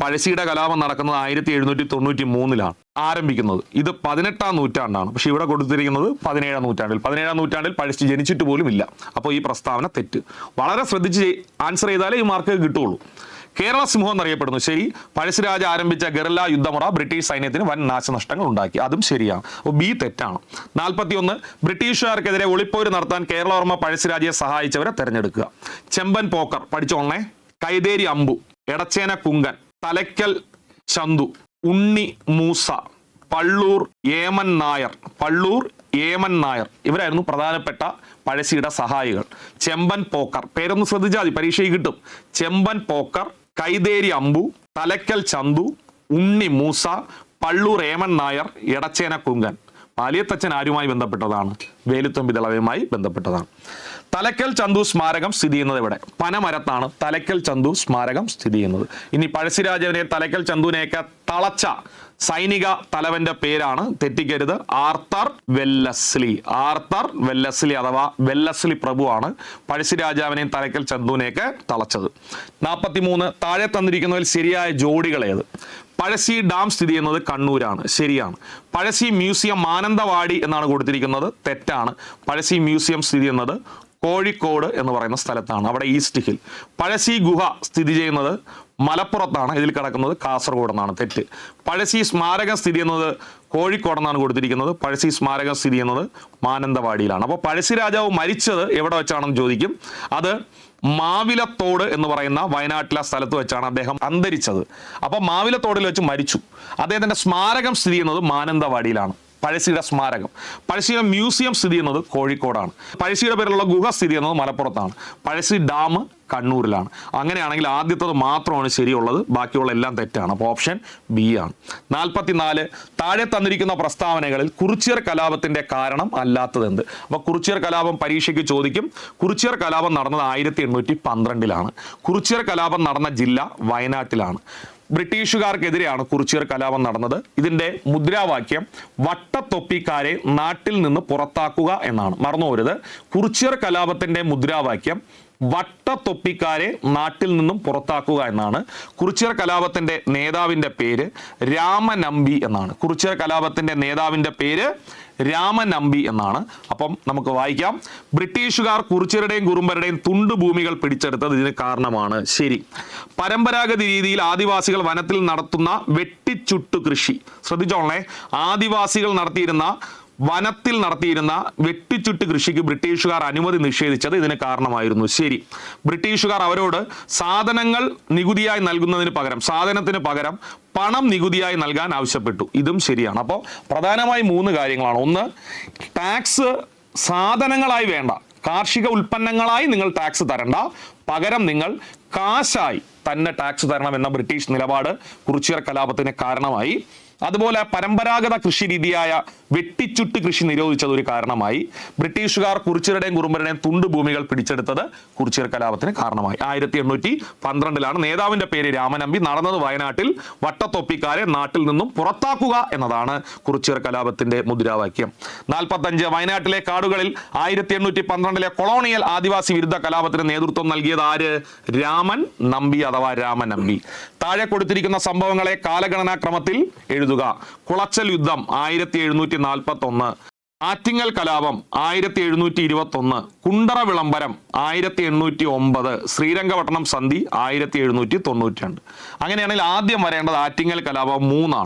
പഴശ്ശിയുടെ കലാപം നടക്കുന്നത് 1793 ആരംഭിക്കുന്നത്. ഇത് 18-ാം നൂറ്റാണ്ടാണ്. പക്ഷെ ഇവിടെ കൊടുത്തിരിക്കുന്നത് 17-ാം നൂറ്റാണ്ടിൽ. 17-ാം നൂറ്റാണ്ടിൽ പഴശ്ശി ജനിച്ചിട്ട് പോലും ഇല്ല. അപ്പോൾ ഈ പ്രസ്താവന തെറ്റ്. വളരെ ശ്രദ്ധിച്ച് ആൻസർ ചെയ്താലേ ഈ മാർക്ക് കിട്ടുള്ളൂ. കേരള സിംഹം എന്നറിയപ്പെടുന്നു. ശരി. പഴശ്ശിരാജ ആരംഭിച്ച ഗറില്ല യുദ്ധമുറ ബ്രിട്ടീഷ് സൈന്യത്തിന് വൻ നാശനഷ്ടങ്ങൾ ഉണ്ടാക്കി. അതും ശരിയാണ്. അപ്പോൾ ബി തെറ്റാണ്. 41. ബ്രിട്ടീഷുകാർക്കെതിരെ ഒളിപ്പോര് നടത്താൻ കേരളവർമ്മ പഴശ്ശിരാജയെ സഹായിച്ചവരെ തെരഞ്ഞെടുക്കുക. ചെമ്പൻ പോക്കർ പഠിച്ചോണേ. കൈതേരി അമ്പു, എടച്ചേന കുങ്കൻ, തലയ്ക്കൽ ചന്തു, ഉണ്ണി മൂസ, പള്ളൂർ ഏമൻ നായർ ഇവരായിരുന്നു പ്രധാനപ്പെട്ട പഴശ്ശിയുടെ സഹായികൾ. ചെമ്പൻ പോക്കർ പേരൊന്ന് ശ്രദ്ധിച്ചാൽ മതി, പരീക്ഷയിൽ കിട്ടും. ചെമ്പൻ പോക്കർ, കൈതേരി അമ്പു, തലയ്ക്കൽ ചന്തു, ഉണ്ണി മൂസ, പള്ളൂർ ഏമൻ നായർ, എടച്ചേന കുങ്കൻ. പാലിയത്തച്ഛൻ ആരുമായി ബന്ധപ്പെട്ടതാണ്? വേലുത്തമ്പി ദളവയുമായി ബന്ധപ്പെട്ടതാണ്. തലയ്ക്കൽ ചന്തു സ്മാരകം സ്ഥിതി ചെയ്യുന്നത് ഇവിടെ? പനമരത്താണ് തലയ്ക്കൽ ചന്തു സ്മാരകം സ്ഥിതി ചെയ്യുന്നത്. ഇനി പഴശ്ശിരാജാവിനെ തലയ്ക്കൽ ചന്തുവിനെയൊക്കെ തളച്ച സൈനിക തലവന്റെ പേരാണ്, തെറ്റിക്കരുത്, ആർത്തർ വെല്ലസ്ലി അഥവാ വെല്ലസ്ലി പ്രഭുവാണ് പഴശ്ശിരാജാവിനെയും തലയ്ക്കൽ ചന്തുവിനെയൊക്കെ തളച്ചത്. 43. താഴെ തന്നിരിക്കുന്നതിൽ ശരിയായ ജോഡികൾ ഏത്? പഴശ്ശി ഡാം സ്ഥിതി ചെയ്യുന്നത് കണ്ണൂരാണ്. ശരിയാണ്. പഴശ്ശി മ്യൂസിയം മാനന്തവാടി എന്നാണ് കൊടുത്തിരിക്കുന്നത്. തെറ്റാണ്. പഴശ്ശി മ്യൂസിയം സ്ഥിതി ചെയ്യുന്നത് കോഴിക്കോട് എന്ന് പറയുന്ന സ്ഥലത്താണ്, അവിടെ ഈസ്റ്റ് ഹിൽ. പഴശ്ശി ഗുഹ സ്ഥിതി ചെയ്യുന്നത് മലപ്പുറത്താണ്, ഇതിൽ കിടക്കുന്നത് കാസർഗോഡ് എന്നാണ്. തെറ്റ്. പഴശ്ശി സ്മാരകം സ്ഥിതി ചെയ്യുന്നത് കോഴിക്കോടെന്നാണ് കൊടുത്തിരിക്കുന്നത്. പഴശ്ശി സ്മാരകം സ്ഥിതി ചെയ്യുന്നത് മാനന്തവാടിയിലാണ്. അപ്പോൾ പഴശ്ശി രാജാവ് മരിച്ചത് എവിടെ വെച്ചാണെന്ന് ചോദിക്കും. അത് മാവിലത്തോട് എന്ന് പറയുന്ന വയനാട്ടിലെ സ്ഥലത്ത് വെച്ചാണ് അദ്ദേഹം അന്തരിച്ചത്. അപ്പോൾ മാവിലത്തോടിൽ വെച്ച് മരിച്ചു. അദ്ദേഹത്തിന്റെ സ്മാരകം സ്ഥിതി ചെയ്യുന്നത് മാനന്തവാടിയിലാണ്. പഴശ്ശിയുടെ സ്മാരകം. പഴശ്ശിയുടെ മ്യൂസിയം സ്ഥിതി ചെയ്യുന്നത് കോഴിക്കോടാണ്. പഴശ്ശിയുടെ പേരിലുള്ള ഗുഹ സ്ഥിതി ചെയ്യുന്നത് മലപ്പുറത്താണ്. പഴശ്ശി ഡാം കണ്ണൂരിലാണ്. അങ്ങനെയാണെങ്കിൽ ആദ്യത്തത് മാത്രമാണ് ശരിയുള്ളത്, ബാക്കിയുള്ള എല്ലാം തെറ്റാണ്. അപ്പോൾ ഓപ്ഷൻ ബി ആണ്. 44. താഴെ തന്നിരിക്കുന്ന പ്രസ്താവനകളിൽ കുറിച്യർ കലാപത്തിന്റെ കാരണം അല്ലാത്തത് എന്ത്? അപ്പോൾ കുറിച്യർ കലാപം പരീക്ഷയ്ക്ക് ചോദിക്കും. കുറിച്യർ കലാപം നടന്നത് 1812 കുറിച്യർ കലാപം നടന്ന ജില്ല വയനാട്ടിലാണ്. ബ്രിട്ടീഷുകാർക്കെതിരെയാണ് കുറിച്യർ കലാപം നടന്നത്. ഇതിന്റെ മുദ്രാവാക്യം വട്ടത്തൊപ്പിക്കാരെ നാട്ടിൽ നിന്ന് പുറത്താക്കുക എന്നാണ്. മറന്നുപോരുത്, കുറിച്യർ കലാപത്തിന്റെ മുദ്രാവാക്യം വട്ടത്തൊപ്പിക്കാരെ നാട്ടിൽ നിന്നും പുറത്താക്കുക എന്നാണ്. കുറിച്യർ കലാപത്തിന്റെ നേതാവിന്റെ പേര് രാമനമ്പി എന്നാണ്. കുറിച്യർ കലാപത്തിന്റെ നേതാവിന്റെ പേര് രാമനമ്പി എന്നാണ്. അപ്പം നമുക്ക് വായിക്കാം. ബ്രിട്ടീഷുകാർ കുറിച്യരുടെയും കുറുമ്പരുടെയും തുണ്ടുഭൂമികൾ പിടിച്ചെടുത്തത് ഇതിന് കാരണമാണ്. ശരി. പരമ്പരാഗത രീതിയിൽ ആദിവാസികൾ വനത്തിൽ നടത്തുന്ന വെട്ടിച്ചുട്ടു കൃഷി, ശ്രദ്ധിച്ചോളേ, ആദിവാസികൾ വനത്തിൽ നടത്തിയിരുന്ന വെട്ടിച്ചുട്ട് കൃഷിക്ക് ബ്രിട്ടീഷുകാർ അനുമതി നിഷേധിച്ചത് ഇതിന് കാരണമായിരുന്നു. ശരി. ബ്രിട്ടീഷുകാർ അവരോട് സാധനങ്ങൾ നികുതിയായി നൽകുന്നതിന് പകരം, സാധനത്തിന് പകരം പണം നികുതിയായി നൽകാൻ ആവശ്യപ്പെട്ടു. ഇതും ശരിയാണ്. അപ്പോൾ പ്രധാനമായി 3 കാര്യങ്ങളാണ്. ഒന്ന്, ടാക്സ് സാധനങ്ങളായി വേണ്ട, കാർഷിക ഉൽപ്പന്നങ്ങളായി നിങ്ങൾ ടാക്സ് തരണ്ട, പകരം നിങ്ങൾ കാശായി തന്നെ ടാക്സ് തരണം എന്ന ബ്രിട്ടീഷ് നിലപാട് കുറിച്യർ കലാപത്തിന് കാരണമായി. അതുപോലെ പരമ്പരാഗത കൃഷി രീതിയായ വെട്ടിച്ചുട്ട് കൃഷി നിരോധിച്ചത് ഒരു കാരണമായി. ബ്രിട്ടീഷുകാർ കുറിച്യരുടെയും കുറുമ്പരുടെയും തുണ്ടുഭൂമികൾ പിടിച്ചെടുത്തത് കുറിച്യർ കലാപത്തിന് കാരണമായി. 1812 നേതാവിന്റെ പേര് രാമനമ്പി. നടന്നത് വയനാട്ടിൽ. വട്ടത്തൊപ്പിക്കാരെ നാട്ടിൽ നിന്നും പുറത്താക്കുക എന്നതാണ് കുറിച്യർ കലാപത്തിന്റെ മുദ്രാവാക്യം. 45. വയനാട്ടിലെ കാടുകളിൽ 1812 കൊളോണിയൽ ആദിവാസി വിരുദ്ധ കലാപത്തിന് നേതൃത്വം നൽകിയത് ആര്? രാമൻ നമ്പി അഥവാ രാമനമ്പി. താഴെ കൊടുത്തിരിക്കുന്ന സംഭവങ്ങളെ കാലഗണനാക്രമത്തിൽ എഴുതുക. കുളച്ചൽ യുദ്ധം 1741, ആറ്റിങ്ങൽ കലാപം 1721, കുണ്ടറ വിളംബരം 1809, ശ്രീരംഗപട്ടണം സന്ധി 1792. അങ്ങനെയാണെങ്കിൽ ആദ്യം വരേണ്ടത് ആറ്റിങ്ങൽ കലാപം 3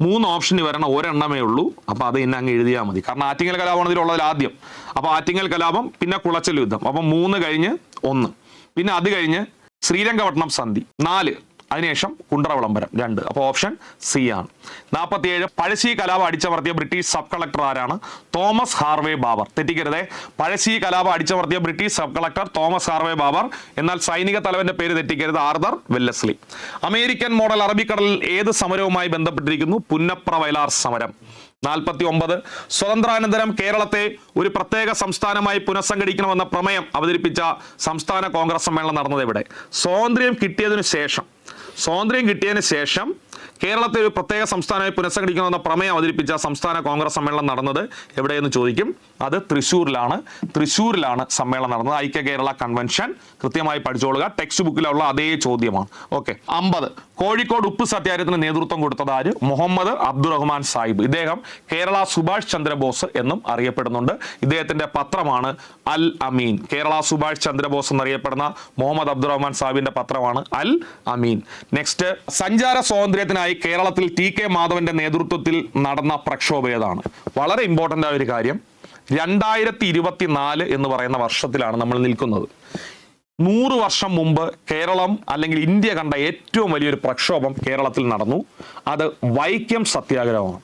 3 ഓപ്ഷന് വരണ ഒരെണ്ണമേ ഉള്ളൂ. അപ്പൊ അത് ഇന്നെ അങ്ങ് എഴുതിയാൽ മതി, കാരണം ആറ്റിങ്ങൽ കലാപമാണ് ഇതിലുള്ളതിൽ ആദ്യം. അപ്പൊ ആറ്റിങ്ങൽ കലാപം, പിന്നെ കുളച്ചൽ യുദ്ധം, അപ്പൊ 3 കഴിഞ്ഞ് 1, പിന്നെ അത് കഴിഞ്ഞ് ശ്രീരംഗപട്ടണം സന്ധി 4, അതിനുശേഷം കുണ്ടറ വിളംബരം 2. അപ്പോൾ ഓപ്ഷൻ സി ആണ്. 47 പഴശ്ശി കലാപം അടിച്ചമർത്തിയ ബ്രിട്ടീഷ് സബ് കളക്ടർ ആരാണ്? Thomas Harvey Baber. തെറ്റിക്കരുതേ, പഴശ്ശി കലാപം അടിച്ചമർത്തിയ British sub collector Thomas Harvey Baber. എന്നാൽ സൈനിക തലവന്റെ പേര് തെറ്റിക്കരുത്, ആർതർ വെല്ലസ്ലി. അമേരിക്കൻ മോഡൽ അറബിക്കടലിൽ ഏത് സമരവുമായി ബന്ധപ്പെട്ടിരിക്കുന്നു? പുന്നപ്ര വയലാർ സമരം. 49 സ്വതന്ത്രാനന്തരം കേരളത്തെ ഒരു പ്രത്യേക സംസ്ഥാനമായി പുനഃസംഘടിക്കണമെന്ന പ്രമേയം അവതരിപ്പിച്ച സംസ്ഥാന കോൺഗ്രസ് സമ്മേളനം നടന്നത് എവിടെ? സ്വാതന്ത്ര്യം കിട്ടിയതിനു ശേഷം കേരളത്തെ ഒരു പ്രത്യേക സംസ്ഥാനമായി പുനഃസംഘടിക്കണമെന്ന പ്രമേയം അവതരിപ്പിച്ച സംസ്ഥാന കോൺഗ്രസ് സമ്മേളനം നടന്നത് എവിടെയെന്ന് ചോദിക്കും. അത് തൃശ്ശൂരിലാണ് സമ്മേളനം നടന്നത്. ഐക്യ കേരള കൺവെൻഷൻ. കൃത്യമായി പഠിച്ചോളുക, ടെക്സ്റ്റ് ബുക്കിലുള്ള അതേ ചോദ്യമാണ്. ഓക്കെ. 50 കോഴിക്കോട് ഉപ്പ് സത്യാഗ്രഹത്തിന് നേതൃത്വം കൊടുത്തത് ആര്? മുഹമ്മദ് അബ്ദുറഹ്മാൻ സാഹിബ്. ഇദ്ദേഹം കേരള സുഭാഷ് ചന്ദ്രബോസ് എന്നും അറിയപ്പെടുന്നുണ്ട്. ഇദ്ദേഹത്തിന്റെ പത്രമാണ് അൽ അമീൻ. കേരള സുഭാഷ് ചന്ദ്രബോസ് എന്നറിയപ്പെടുന്ന മുഹമ്മദ് അബ്ദുറഹ്മാൻ സാഹിബിന്റെ പത്രമാണ് അൽ അമീൻ. നെക്സ്റ്റ്, സഞ്ചാര സ്വാതന്ത്ര്യത്തിനായി കേരളത്തിൽ TK മാധവന്റെ നേതൃത്വത്തിൽ നടന്ന പ്രക്ഷോഭം ഏതാണ്? വളരെ ഇമ്പോർട്ടന്റ് ആയ ഒരു കാര്യം, 2024 എന്ന് പറയുന്ന വർഷത്തിലാണ് നമ്മൾ നിൽക്കുന്നത്. 100 വർഷം മുമ്പ് കേരളം അല്ലെങ്കിൽ ഇന്ത്യ കണ്ട ഏറ്റവും വലിയൊരു പ്രക്ഷോഭം കേരളത്തിൽ നടന്നു. അത് വൈക്കം സത്യാഗ്രഹമാണ്.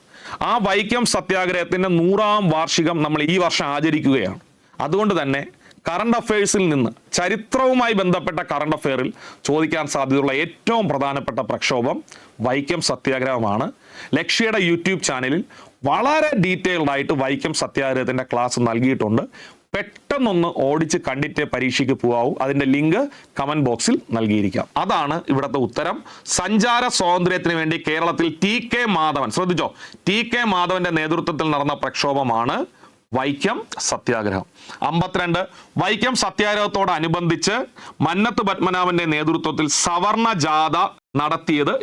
ആ വൈക്കം സത്യാഗ്രഹത്തിന്റെ 100ാം വാർഷികം നമ്മൾ ഈ വർഷം ആചരിക്കുകയാണ്. അതുകൊണ്ട് തന്നെ കറണ്ട് അഫയേഴ്സിൽ നിന്ന്, ചരിത്രവുമായി ബന്ധപ്പെട്ട കറണ്ട് അഫെയറിൽ ചോദിക്കാൻ സാധ്യതയുള്ള ഏറ്റവും പ്രധാനപ്പെട്ട പ്രക്ഷോഭം വൈക്കം സത്യാഗ്രഹമാണ്. ലക്ഷ്യയുടെ യൂട്യൂബ് ചാനലിൽ വളരെ ഡീറ്റെയിൽഡ് ആയിട്ട് വൈക്കം സത്യാഗ്രഹത്തിന്റെ ക്ലാസ് നൽകിയിട്ടുണ്ട്. പെട്ടെന്നൊന്ന് ഓടിച്ച് കണ്ടിട്ട് പരീക്ഷയ്ക്ക് പോകാവൂ. അതിന്റെ ലിങ്ക് കമന്റ് ബോക്സിൽ നൽകിയിരിക്കാം. അതാണ് ഇവിടുത്തെ ഉത്തരം. സഞ്ചാര സ്വാതന്ത്ര്യത്തിന് വേണ്ടി കേരളത്തിൽ TK മാധവൻ, ശ്രദ്ധിച്ചോ, TK മാധവന്റെ നേതൃത്വത്തിൽ നടന്ന പ്രക്ഷോഭമാണ് വൈക്കം സത്യാഗ്രഹം. 52 വൈക്കം സത്യാഗ്രഹത്തോടനുബന്ധിച്ച് മന്നത്ത് പത്മനാഭന്റെ നേതൃത്വത്തിൽ സവർണ ജാഥ നടത്തിയത്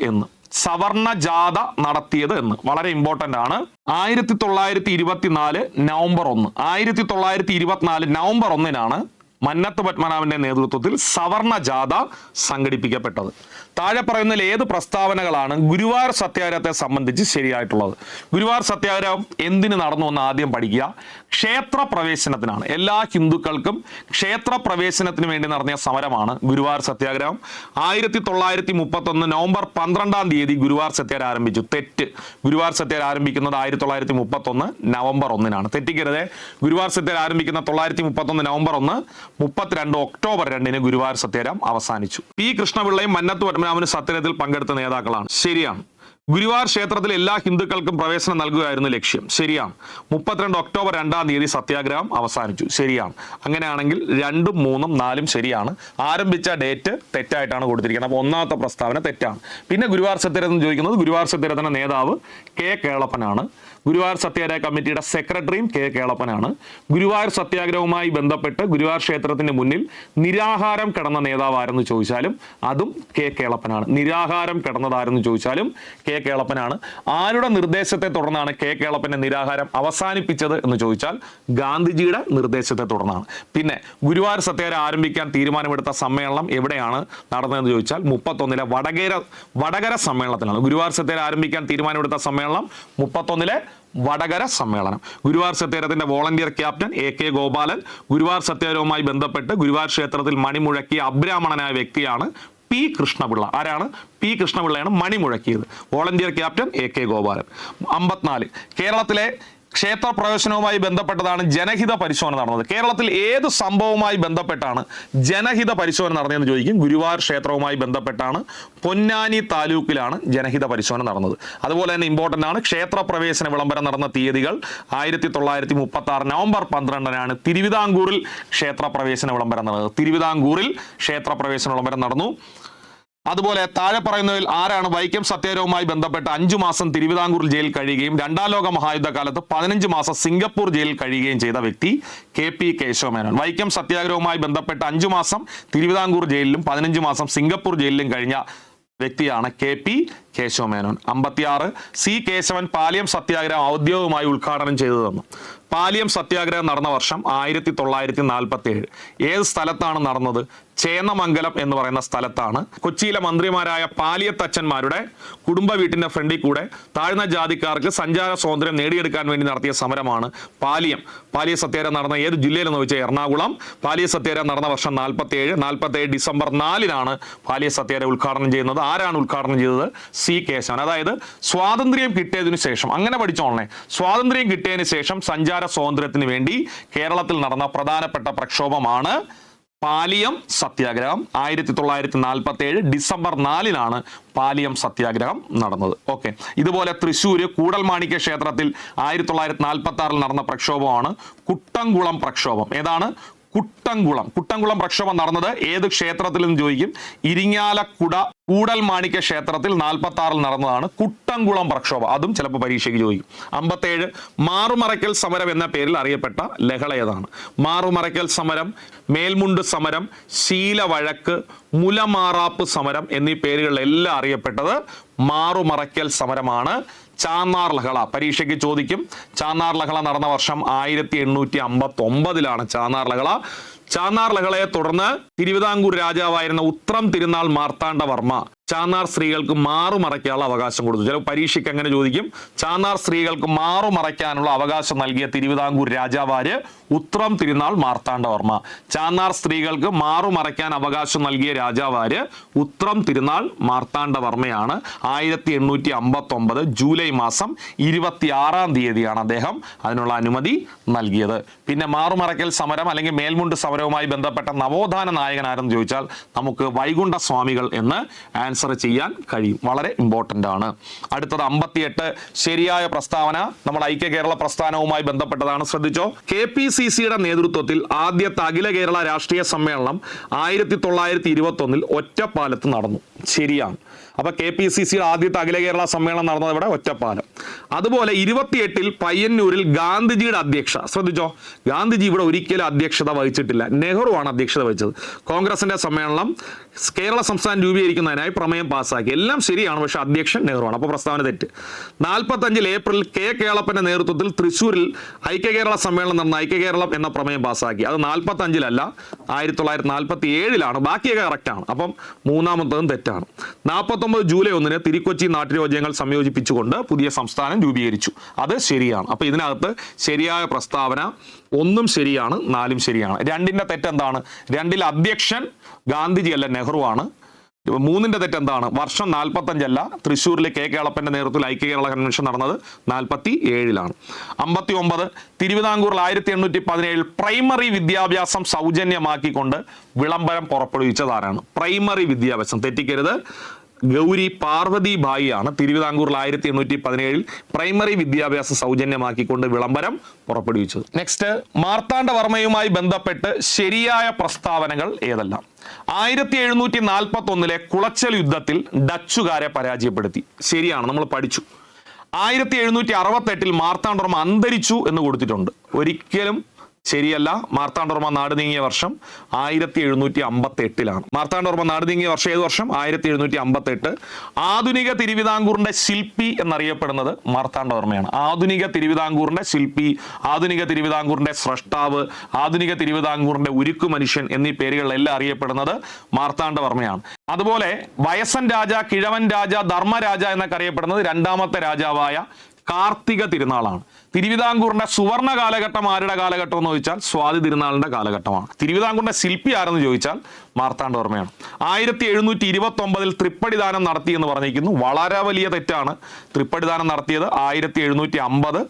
എന്ന്. വളരെ ഇമ്പോർട്ടന്റ് ആണ്. 1924 നവംബർ 1, 1924 നവംബർ 1 മന്നത്ത് പത്മനാഭന്റെ നേതൃത്വത്തിൽ സവർണ ജാഥ സംഘടിപ്പിക്കപ്പെട്ടത്. താഴെ പറയുന്നതിൽ ഏത് പ്രസ്താവനകളാണ് ഗുരുവായൂർ സത്യാഗ്രഹത്തെ സംബന്ധിച്ച് ശരിയായിട്ടുള്ളത്? ഗുരുവായൂർ സത്യാഗ്രഹം എന്തിന് നടന്നു എന്ന് ആദ്യം പഠിക്കുക. ക്ഷേത്ര പ്രവേശനത്തിനാണ്. എല്ലാ ഹിന്ദുക്കൾക്കും ക്ഷേത്ര പ്രവേശനത്തിന് വേണ്ടി നടത്തിയ സമരമാണ് ഗുരുവായൂർ സത്യാഗ്രഹം. 1931 നവംബർ 12-ാം തീയതി ഗുരുവായൂർ സത്യാഗ്രഹം ആരംഭിച്ചു. തെറ്റ്. ഗുരുവായൂർ സത്യാഗ്രഹം ആരംഭിക്കുന്നത് 1931 നവംബർ 1-നാണ്. തെറ്റിക്കരുതേ. ഗുരുവായൂർ സത്യാഗ്രഹം ആരംഭിക്കുന്ന 931 നവംബർ 1, 32 ഒക്ടോബർ 2 ഗുരുവായൂർ സത്യാഗ്രഹം അവസാനിച്ചു. P. കൃഷ്ണപിള്ളയും മന്നത്ത് പത്മനാഭനും സത്യാഗ്രഹത്തിൽ പങ്കെടുത്ത നേതാക്കളാണ്. ശരിയാണ്. ഗുരുവായൂർ ക്ഷേത്രത്തിൽ എല്ലാ ഹിന്ദുക്കൾക്കും പ്രവേശനം നൽകുകയായിരുന്നു ലക്ഷ്യം. ശരിയാണ്. 32 ഒക്ടോബർ 2-ാം തീയതി സത്യാഗ്രഹം അവസാനിച്ചു. ശരിയാണ്. അങ്ങനെയാണെങ്കിൽ 2, 3, 4 ശരിയാണ്. ആരംഭിച്ച ഡേറ്റ് തെറ്റായിട്ടാണ് കൊടുത്തിരിക്കുന്നത്. അപ്പോൾ ഒന്നാമത്തെ പ്രസ്താവന തെറ്റാണ്. പിന്നെ ഗുരുവായൂർ സത്യാഗ്രഹം ചോദിക്കുന്നത്, ഗുരുവായൂർ സത്യാഗ്രഹത്തിന്റെ നേതാവ് K. കേളപ്പനാണ്. ഗുരുവായൂർ സത്യാഗ്രഹ കമ്മിറ്റിയുടെ സെക്രട്ടറിയും K. കേളപ്പനാണ്. ഗുരുവായൂർ സത്യാഗ്രഹവുമായി ബന്ധപ്പെട്ട് ഗുരുവായൂർ ക്ഷേത്രത്തിന് മുന്നിൽ നിരാഹാരം കിടന്ന നേതാവ് ആരെന്ന് ചോദിച്ചാലും അതും K. കേളപ്പനാണ്. നിരാഹാരം കിടന്നതാരെന്ന് ചോദിച്ചാലും K. കേളപ്പനാണ്. ആരുടെ നിർദ്ദേശത്തെ തുടർന്നാണ് K. കേളപ്പന്റെ നിരാഹാരം അവസാനിപ്പിച്ചത് എന്ന് ചോദിച്ചാൽ ഗാന്ധിജിയുടെ നിർദ്ദേശത്തെ തുടർന്നാണ്. പിന്നെ ഗുരുവായൂർ സത്യാഗ്രഹം ആരംഭിക്കാൻ തീരുമാനമെടുത്ത സമ്മേളനം എവിടെയാണ് നടന്നതെന്ന് ചോദിച്ചാൽ 31-ലെ വടകര സമ്മേളനത്തിലാണ്. ഗുരുവായൂർ സത്യാഗ്രഹം ആരംഭിക്കാൻ തീരുമാനമെടുത്ത സമ്മേളനം 31-ലെ വടകര സമ്മേളനം. ഗുരുവായൂർ സത്യാഗ്രഹത്തിന്റെ volunteer captain AK Gopalan. Guruvayur സത്യാഗ്രഹവുമായി ബന്ധപ്പെട്ട് ഗുരുവായൂർ ക്ഷേത്രത്തിൽ മണിമുഴക്കിയ അബ്രാഹ്മണനായ വ്യക്തിയാണ് P. കൃഷ്ണപിള്ള. ആരാണ്? P. കൃഷ്ണപിള്ളയാണ് മണി മുഴക്കിയത്. Volunteer captain AK Gopalan. 54 കേരളത്തിലെ ക്ഷേത്ര പ്രവേശനവുമായി ബന്ധപ്പെട്ടതാണ് ജനഹിത പരിശോധന നടന്നത്. കേരളത്തിൽ ഏത് സംഭവവുമായി ബന്ധപ്പെട്ടാണ് ജനഹിത പരിശോധന നടന്നതെന്ന് ചോദിക്കും. ഗുരുവായൂർ ക്ഷേത്രവുമായി ബന്ധപ്പെട്ടാണ്. പൊന്നാനി താലൂക്കിലാണ് ജനഹിത പരിശോധന നടന്നത്. അതുപോലെ തന്നെ ഇമ്പോർട്ടന്റ് ആണ് ക്ഷേത്ര പ്രവേശന വിളംബരം നടന്ന തീയതികൾ. 1936 നവംബർ 12-നാണ് തിരുവിതാംകൂറിൽ ക്ഷേത്ര പ്രവേശന വിളംബരം നടന്നത്. തിരുവിതാംകൂറിൽ ക്ഷേത്ര പ്രവേശന വിളംബരം നടന്നു. അതുപോലെ താഴെ പറയുന്നതിൽ ആരാണ് വൈക്കം സത്യാഗ്രഹവുമായി ബന്ധപ്പെട്ട് 5 മാസം തിരുവിതാംകൂർ ജയിലിൽ കഴിയുകയും 2-ാം ലോക മഹായുദ്ധകാലത്ത് 15 മാസം സിംഗപ്പൂർ ജയിലിൽ കഴിയുകയും ചെയ്ത വ്യക്തി KP കേശവമേനോൻ. വൈക്കം സത്യാഗ്രഹവുമായി ബന്ധപ്പെട്ട് 5 മാസം തിരുവിതാംകൂർ ജയിലിലും 15 മാസം സിംഗപ്പൂർ ജയിലിലും കഴിഞ്ഞ വ്യക്തിയാണ് KP കേശവമേനോൻ. 56 C കേശവൻ പാലിയം സത്യാഗ്രഹം ഔദ്യോഗികമായി ഉദ്ഘാടനം ചെയ്തു തന്നു. പാലിയം സത്യാഗ്രഹം നടന്ന വർഷം 1947. ഏത് സ്ഥലത്താണ് നടന്നത്? ചേന്നമംഗലം എന്ന് പറയുന്ന സ്ഥലത്താണ്. കൊച്ചിയിലെ മന്ത്രിമാരായ പാലിയത്തച്ഛന്മാരുടെ കുടുംബ വീട്ടിന്റെ ഫ്രണ്ടിൽ കൂടെ താഴ്ന്ന ജാതിക്കാർക്ക് സഞ്ചാര സ്വാതന്ത്ര്യം നേടിയെടുക്കാൻ വേണ്ടി നടത്തിയ സമരമാണ് പാലിയം. പാലിയ സത്യാഗ്രഹം നടന്ന ഏത് ജില്ലയിലെന്ന് ചോദിച്ചാൽ എറണാകുളം. പാലിയ സത്യാഗ്രഹം നടന്ന വർഷം 47 ഡിസംബർ 4-നാണ് പാലിയ സത്യാഗ്രഹം ഉദ്ഘാടനം ചെയ്യുന്നത്. ആരാണ് ഉദ്ഘാടനം ചെയ്തത്? C കേശവൻ. അതായത് സ്വാതന്ത്ര്യം കിട്ടിയതിനു ശേഷം, അങ്ങനെ പഠിച്ചോളണേ, സ്വാതന്ത്ര്യം കിട്ടിയതിന് ശേഷം സഞ്ചാര സ്വാതന്ത്ര്യത്തിന് വേണ്ടി കേരളത്തിൽ നടന്ന പ്രധാനപ്പെട്ട പ്രക്ഷോഭമാണ് പാലിയം സത്യാഗ്രഹം. 1947 ഡിസംബർ 4-നാണ് പാലിയം സത്യാഗ്രഹം നടന്നത്. ഓക്കെ, ഇതുപോലെ തൃശ്ശൂര് കൂടൽമാണിക്യ ക്ഷേത്രത്തിൽ 1946 നടന്ന പ്രക്ഷോഭമാണ് കുട്ടംകുളം പ്രക്ഷോഭം. ഏതാണ്? കുട്ടംകുളം പ്രക്ഷോഭം നടന്നത് ഏത് ക്ഷേത്രത്തിൽ എന്ന് ചോദിക്കും. ഇരിങ്ങാലക്കുട കൂടൽമാണിക്യ ക്ഷേത്രത്തിൽ 1946 നടന്നതാണ് കുട്ടംകുളം പ്രക്ഷോഭം. അതും ചിലപ്പോൾ പരീക്ഷയ്ക്ക് ചോദിക്കും. 57 മാറുമറയ്ക്കൽ സമരം എന്ന പേരിൽ അറിയപ്പെട്ട ലഹള ഏതാണ്? മാറുമറയ്ക്കൽ സമരം, മേൽമുണ്ട് സമരം, ശീലവഴക്ക്, മുലമാറാപ്പ് സമരം എന്നീ പേരുകളിലെല്ലാം അറിയപ്പെട്ടത് മാറുമറയ്ക്കൽ സമരമാണ്. ചാന്നാർ ലഹള പരീക്ഷയ്ക്ക് ചോദിക്കും. ചാന്നാർ ലഹള നടന്ന വർഷം 1859-ലാണ് ചാന്നാർ ലഹള. ചാന്നാർ ലഹളയെ തുടർന്ന് തിരുവിതാംകൂർ രാജാവായിരുന്ന ഉത്രം തിരുനാൾ മാർത്താണ്ഡവർമ്മ ചാന്നാർ സ്ത്രീകൾക്ക് മാറുമറയ്ക്കാനുള്ള അവകാശം കൊടുത്തു. ചില പരീക്ഷയ്ക്ക് അങ്ങനെ ചോദിക്കും. ചാന്നാർ സ്ത്രീകൾക്ക് മാറുമറയ്ക്കാനുള്ള അവകാശം നൽകിയ തിരുവിതാംകൂർ രാജാവാര്? ഉത്രം തിരുനാൾ മാർത്താണ്ഡവർമ്മ. ചാന്നാർ സ്ത്രീകൾക്ക് മാറുമറയ്ക്കാൻ അവകാശം നൽകിയ രാജാവാര്? ഉത്രം തിരുനാൾ മാർത്താണ്ഡവർമ്മയാണ്. 1859 ജൂലൈ മാസം 26-ാം തീയതിയാണ് അദ്ദേഹം അതിനുള്ള അനുമതി നൽകിയത്. പിന്നെ മാറുമറയ്ക്കൽ സമരം അല്ലെങ്കിൽ മേൽമുണ്ട് സമരവുമായി ബന്ധപ്പെട്ട നവോത്ഥാന നായകൻ ആരെന്ന് ചോദിച്ചാൽ നമുക്ക് വൈകുണ്ഠ സ്വാമികൾ എന്ന് ആൻസർ ചെയ്യാൻ കഴിയും. വളരെ ഇമ്പോർട്ടൻ്റ് ആണ്. അടുത്തത് 58 ശരിയായ പ്രസ്താവന നമ്മൾ ഐക്യ കേരള പ്രസ്ഥാനവുമായി ബന്ധപ്പെട്ടതാണ്. ശ്രദ്ധിച്ചോ. KPCC-യുടെ നേതൃത്വത്തിൽ ആദ്യത്തെ അഖില കേരള രാഷ്ട്രീയ സമ്മേളനം 1921 ഒറ്റപ്പാലത്ത് നടന്നു. ശരിയാണ്. അപ്പൊ KPCC-യുടെ ആദ്യത്തെ അഖില കേരള സമ്മേളനം നടന്നത് ഇവിടെ ഒറ്റപ്പാലം. അതുപോലെ 28 പയ്യന്നൂരിൽ ഗാന്ധിജിയുടെ അധ്യക്ഷ. ശ്രദ്ധിച്ചോ, ഗാന്ധിജി ഇവിടെ ഒരിക്കലും അധ്യക്ഷത വഹിച്ചിട്ടില്ല. നെഹ്റുവാണ് അധ്യക്ഷത വഹിച്ചത്. കോൺഗ്രസിന്റെ സമ്മേളനം കേരള സംസ്ഥാനം രൂപീകരിക്കുന്നതിനായി പ്രമേയം പാസ്സാക്കി. എല്ലാം ശരിയാണ്, പക്ഷെ അധ്യക്ഷൻ നെഹ്റുവാണ്. അപ്പോൾ പ്രസ്താവന തെറ്റ്. 45 ഏപ്രിൽ K കേളപ്പന്റെ നേതൃത്വത്തിൽ തൃശ്ശൂരിൽ ഐക്യ കേരള സമ്മേളനം നടന്ന ഐക്യ കേരളം എന്ന പ്രമേയം പാസ്സാക്കി. അത് 45-ലല്ല, 1947-ലാണ്. ബാക്കിയൊക്കെ കറക്റ്റാണ്. അപ്പം മൂന്നാമത്തതും തെറ്റാണ്. 49 ജൂലൈ 1-ന് തിരുക്കൊച്ചി നാട്ടുരാജ്യങ്ങൾ സംയോജിപ്പിച്ചുകൊണ്ട് പുതിയ സംസ്ഥാനം രൂപീകരിച്ചു. അത് ശരിയാണ്. അപ്പൊ ഇതിനകത്ത് ശരിയായ പ്രസ്താവന 1 ശരിയാണ്, 4 ശരിയാണ്. 2-ന്റെ തെറ്റെന്താണ്? 2-ൽ അധ്യക്ഷൻ ഗാന്ധിജി അല്ല, നെഹ്റുവാണ്. 3-ന്റെ തെറ്റെന്താണ്? വർഷം 45-അല്ല, തൃശ്ശൂരിലെ K കേളപ്പന്റെ നേതൃത്വത്തിൽ ഐക്യ കേരള കൺവെൻഷൻ നടന്നത് 47-ലാണ്. 59 തിരുവിതാംകൂറിൽ 1817 പ്രൈമറി വിദ്യാഭ്യാസം സൗജന്യമാക്കിക്കൊണ്ട് വിളംബരം പുറപ്പെടുവിച്ചതാരാണ്? പ്രൈമറി വിദ്യാഭ്യാസം, തെറ്റിക്കരുത്, ഗൗരി പാർവതി ഭായിയാണ് തിരുവിതാംകൂറിൽ 1817 പ്രൈമറി വിദ്യാഭ്യാസം സൗജന്യമാക്കിക്കൊണ്ട് വിളംബരം പുറപ്പെടുവിച്ചത്. നെക്സ്റ്റ്, മാർത്താണ്ഡവർമ്മയുമായി ബന്ധപ്പെട്ട് ശരിയായ പ്രസ്താവനകൾ ഏതെല്ലാം? 1741-ലെ കുളച്ചൽ യുദ്ധത്തിൽ ഡച്ചുകാരെ പരാജയപ്പെടുത്തി. ശരിയാണ്, നമ്മൾ പഠിച്ചു. 1768-ൽ മാർത്താണ്ഡവർമ്മ അന്തരിച്ചു എന്ന് കൊടുത്തിട്ടുണ്ട്. ഒരിക്കലും ശരിയല്ല. മാർത്താണ്ഡവർമ്മ നാട് നീങ്ങിയ വർഷം 1758-ലാണ്. മാർത്താണ്ഡവർമ്മ നാട് നീങ്ങിയ വർഷം ഏത് വർഷം? 1758. ആധുനിക തിരുവിതാംകൂറിന്റെ ശില്പി എന്നറിയപ്പെടുന്നത് മാർത്താണ്ഡവർമ്മയാണ്. ആധുനിക തിരുവിതാംകൂറിന്റെ ശില്പി, ആധുനിക തിരുവിതാംകൂറിന്റെ സ്രഷ്ടാവ്, ആധുനിക തിരുവിതാംകൂറിന്റെ ഉരുക്കു മനുഷ്യൻ എന്നീ പേരുകളിലെല്ലാം അറിയപ്പെടുന്നത് മാർത്താണ്ഡവർമ്മയാണ്. അതുപോലെ വയസ്സൻ രാജ, കിഴവൻ രാജ, ധർമ്മരാജ എന്നൊക്കെ അറിയപ്പെടുന്നത് 2ാമത്തെ രാജാവായ കാർത്തിക തിരുനാളാണ്. തിരുവിതാംകൂറിന്റെ സുവർണ കാലഘട്ടം ആരുടെ കാലഘട്ടം എന്ന് ചോദിച്ചാൽ സ്വാതി തിരുനാളിന്റെ കാലഘട്ടമാണ്. തിരുവിതാംകൂറിന്റെ ശില്പി ആരെന്ന് ചോദിച്ചാൽ മാർത്താണ്ഡവർമ്മയാണ്. 1729-ൽ തൃപ്പടിദാനം നടത്തി എന്ന് പറഞ്ഞിരിക്കുന്നു. വളരെ വലിയ തെറ്റാണ്. തൃപ്പടിദാനം നടത്തിയത് 1750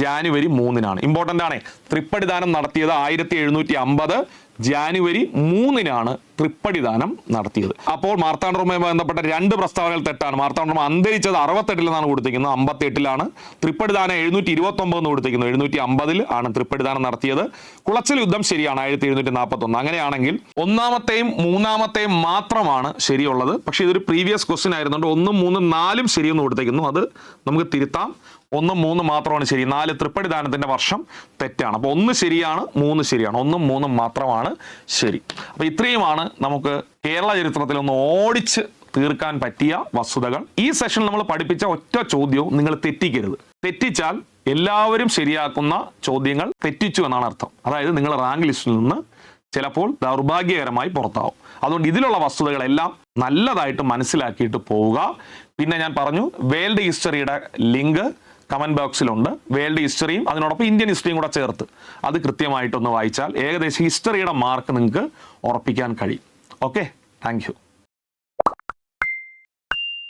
ജാനുവരി 3-നാണ്. ഇമ്പോർട്ടൻ്റ് ആണ്. തൃപ്പടിദാനം നടത്തിയത് 1750 ജാനുവരി 3-നാണ് തൃപ്പടിദാനം നടത്തിയത്. അപ്പോൾ മാർത്താണ്ഡവർമ്മയുമായി ബന്ധപ്പെട്ട 2 പ്രസ്താവനകൾ തെറ്റാണ്. മാർത്താണ്ഡവർമ്മ അന്തരിച്ചത് 68-ലാണ് കൊടുത്തിരിക്കുന്നത്, 58-ലാണ്. തൃപ്പടിദാനം 729 എന്ന് കൊടുത്തിരിക്കുന്നു, 750-ൽ ആണ് തൃപ്പടിദാനം നടത്തിയത്. കുളച്ചൽ യുദ്ധം ശരിയാണ്, 1741. അങ്ങനെയാണെങ്കിൽ 1-ാമത്തെയും 3-ാമത്തെയും മാത്രമാണ് ശരിയുള്ളത്. പക്ഷേ ഇതൊരു പ്രീവിയസ് ക്വസ്റ്റ്യൻ ആയിരുന്നുകൊണ്ട് 1, 3, 4 ശരിയെന്ന് കൊടുത്തിരിക്കുന്നു. അത് നമുക്ക് തിരുത്താം. 1, 3 മാത്രമാണ് ശരി. 4 തൃപ്പടിദാനത്തിന്റെ വർഷം തെറ്റാണ്. അപ്പോൾ 1 ശരിയാണ്, 3 ശരിയാണ്. 1, 3 മാത്രമാണ് ശരി. അപ്പോൾ ഇത്രയുമാണ് നമുക്ക് കേരള ചരിത്രത്തിൽ ഒന്ന് ഓടിച്ച് തീർക്കാൻ പറ്റിയ വസ്തുതകൾ. ഈ സെഷൻ നമ്മൾ പഠിപ്പിച്ച ഒറ്റ ചോദ്യവും നിങ്ങൾ തെറ്റിക്കരുത്. തെറ്റിച്ചാൽ എല്ലാവരും ശരിയാക്കുന്ന ചോദ്യങ്ങൾ തെറ്റിച്ചു എന്നാണ് അർത്ഥം. അതായത് നിങ്ങൾ റാങ്ക് ലിസ്റ്റിൽ നിന്ന് ചിലപ്പോൾ ദൗർഭാഗ്യകരമായി പുറത്താവും. അതുകൊണ്ട് ഇതിലുള്ള വസ്തുതകളെല്ലാം നല്ലതായിട്ട് മനസ്സിലാക്കിയിട്ട് പോവുക. പിന്നെ ഞാൻ പറഞ്ഞു, വേൾഡ് ഹിസ്റ്ററിയുടെ ലിങ്ക് കമന്റ് ബോക്സിലുണ്ട്. വേൾഡ് ഹിസ്റ്ററിയും അതിനോടൊപ്പം ഇന്ത്യൻ ഹിസ്റ്ററിയും കൂടെ ചേർത്ത് അത് കൃത്യമായിട്ടൊന്ന് വായിച്ചാൽ ഏകദേശം ഹിസ്റ്ററിയുടെ മാർക്ക് നിങ്ങൾക്ക് ഉറപ്പിക്കാൻ കഴിയും. Okay, thank you.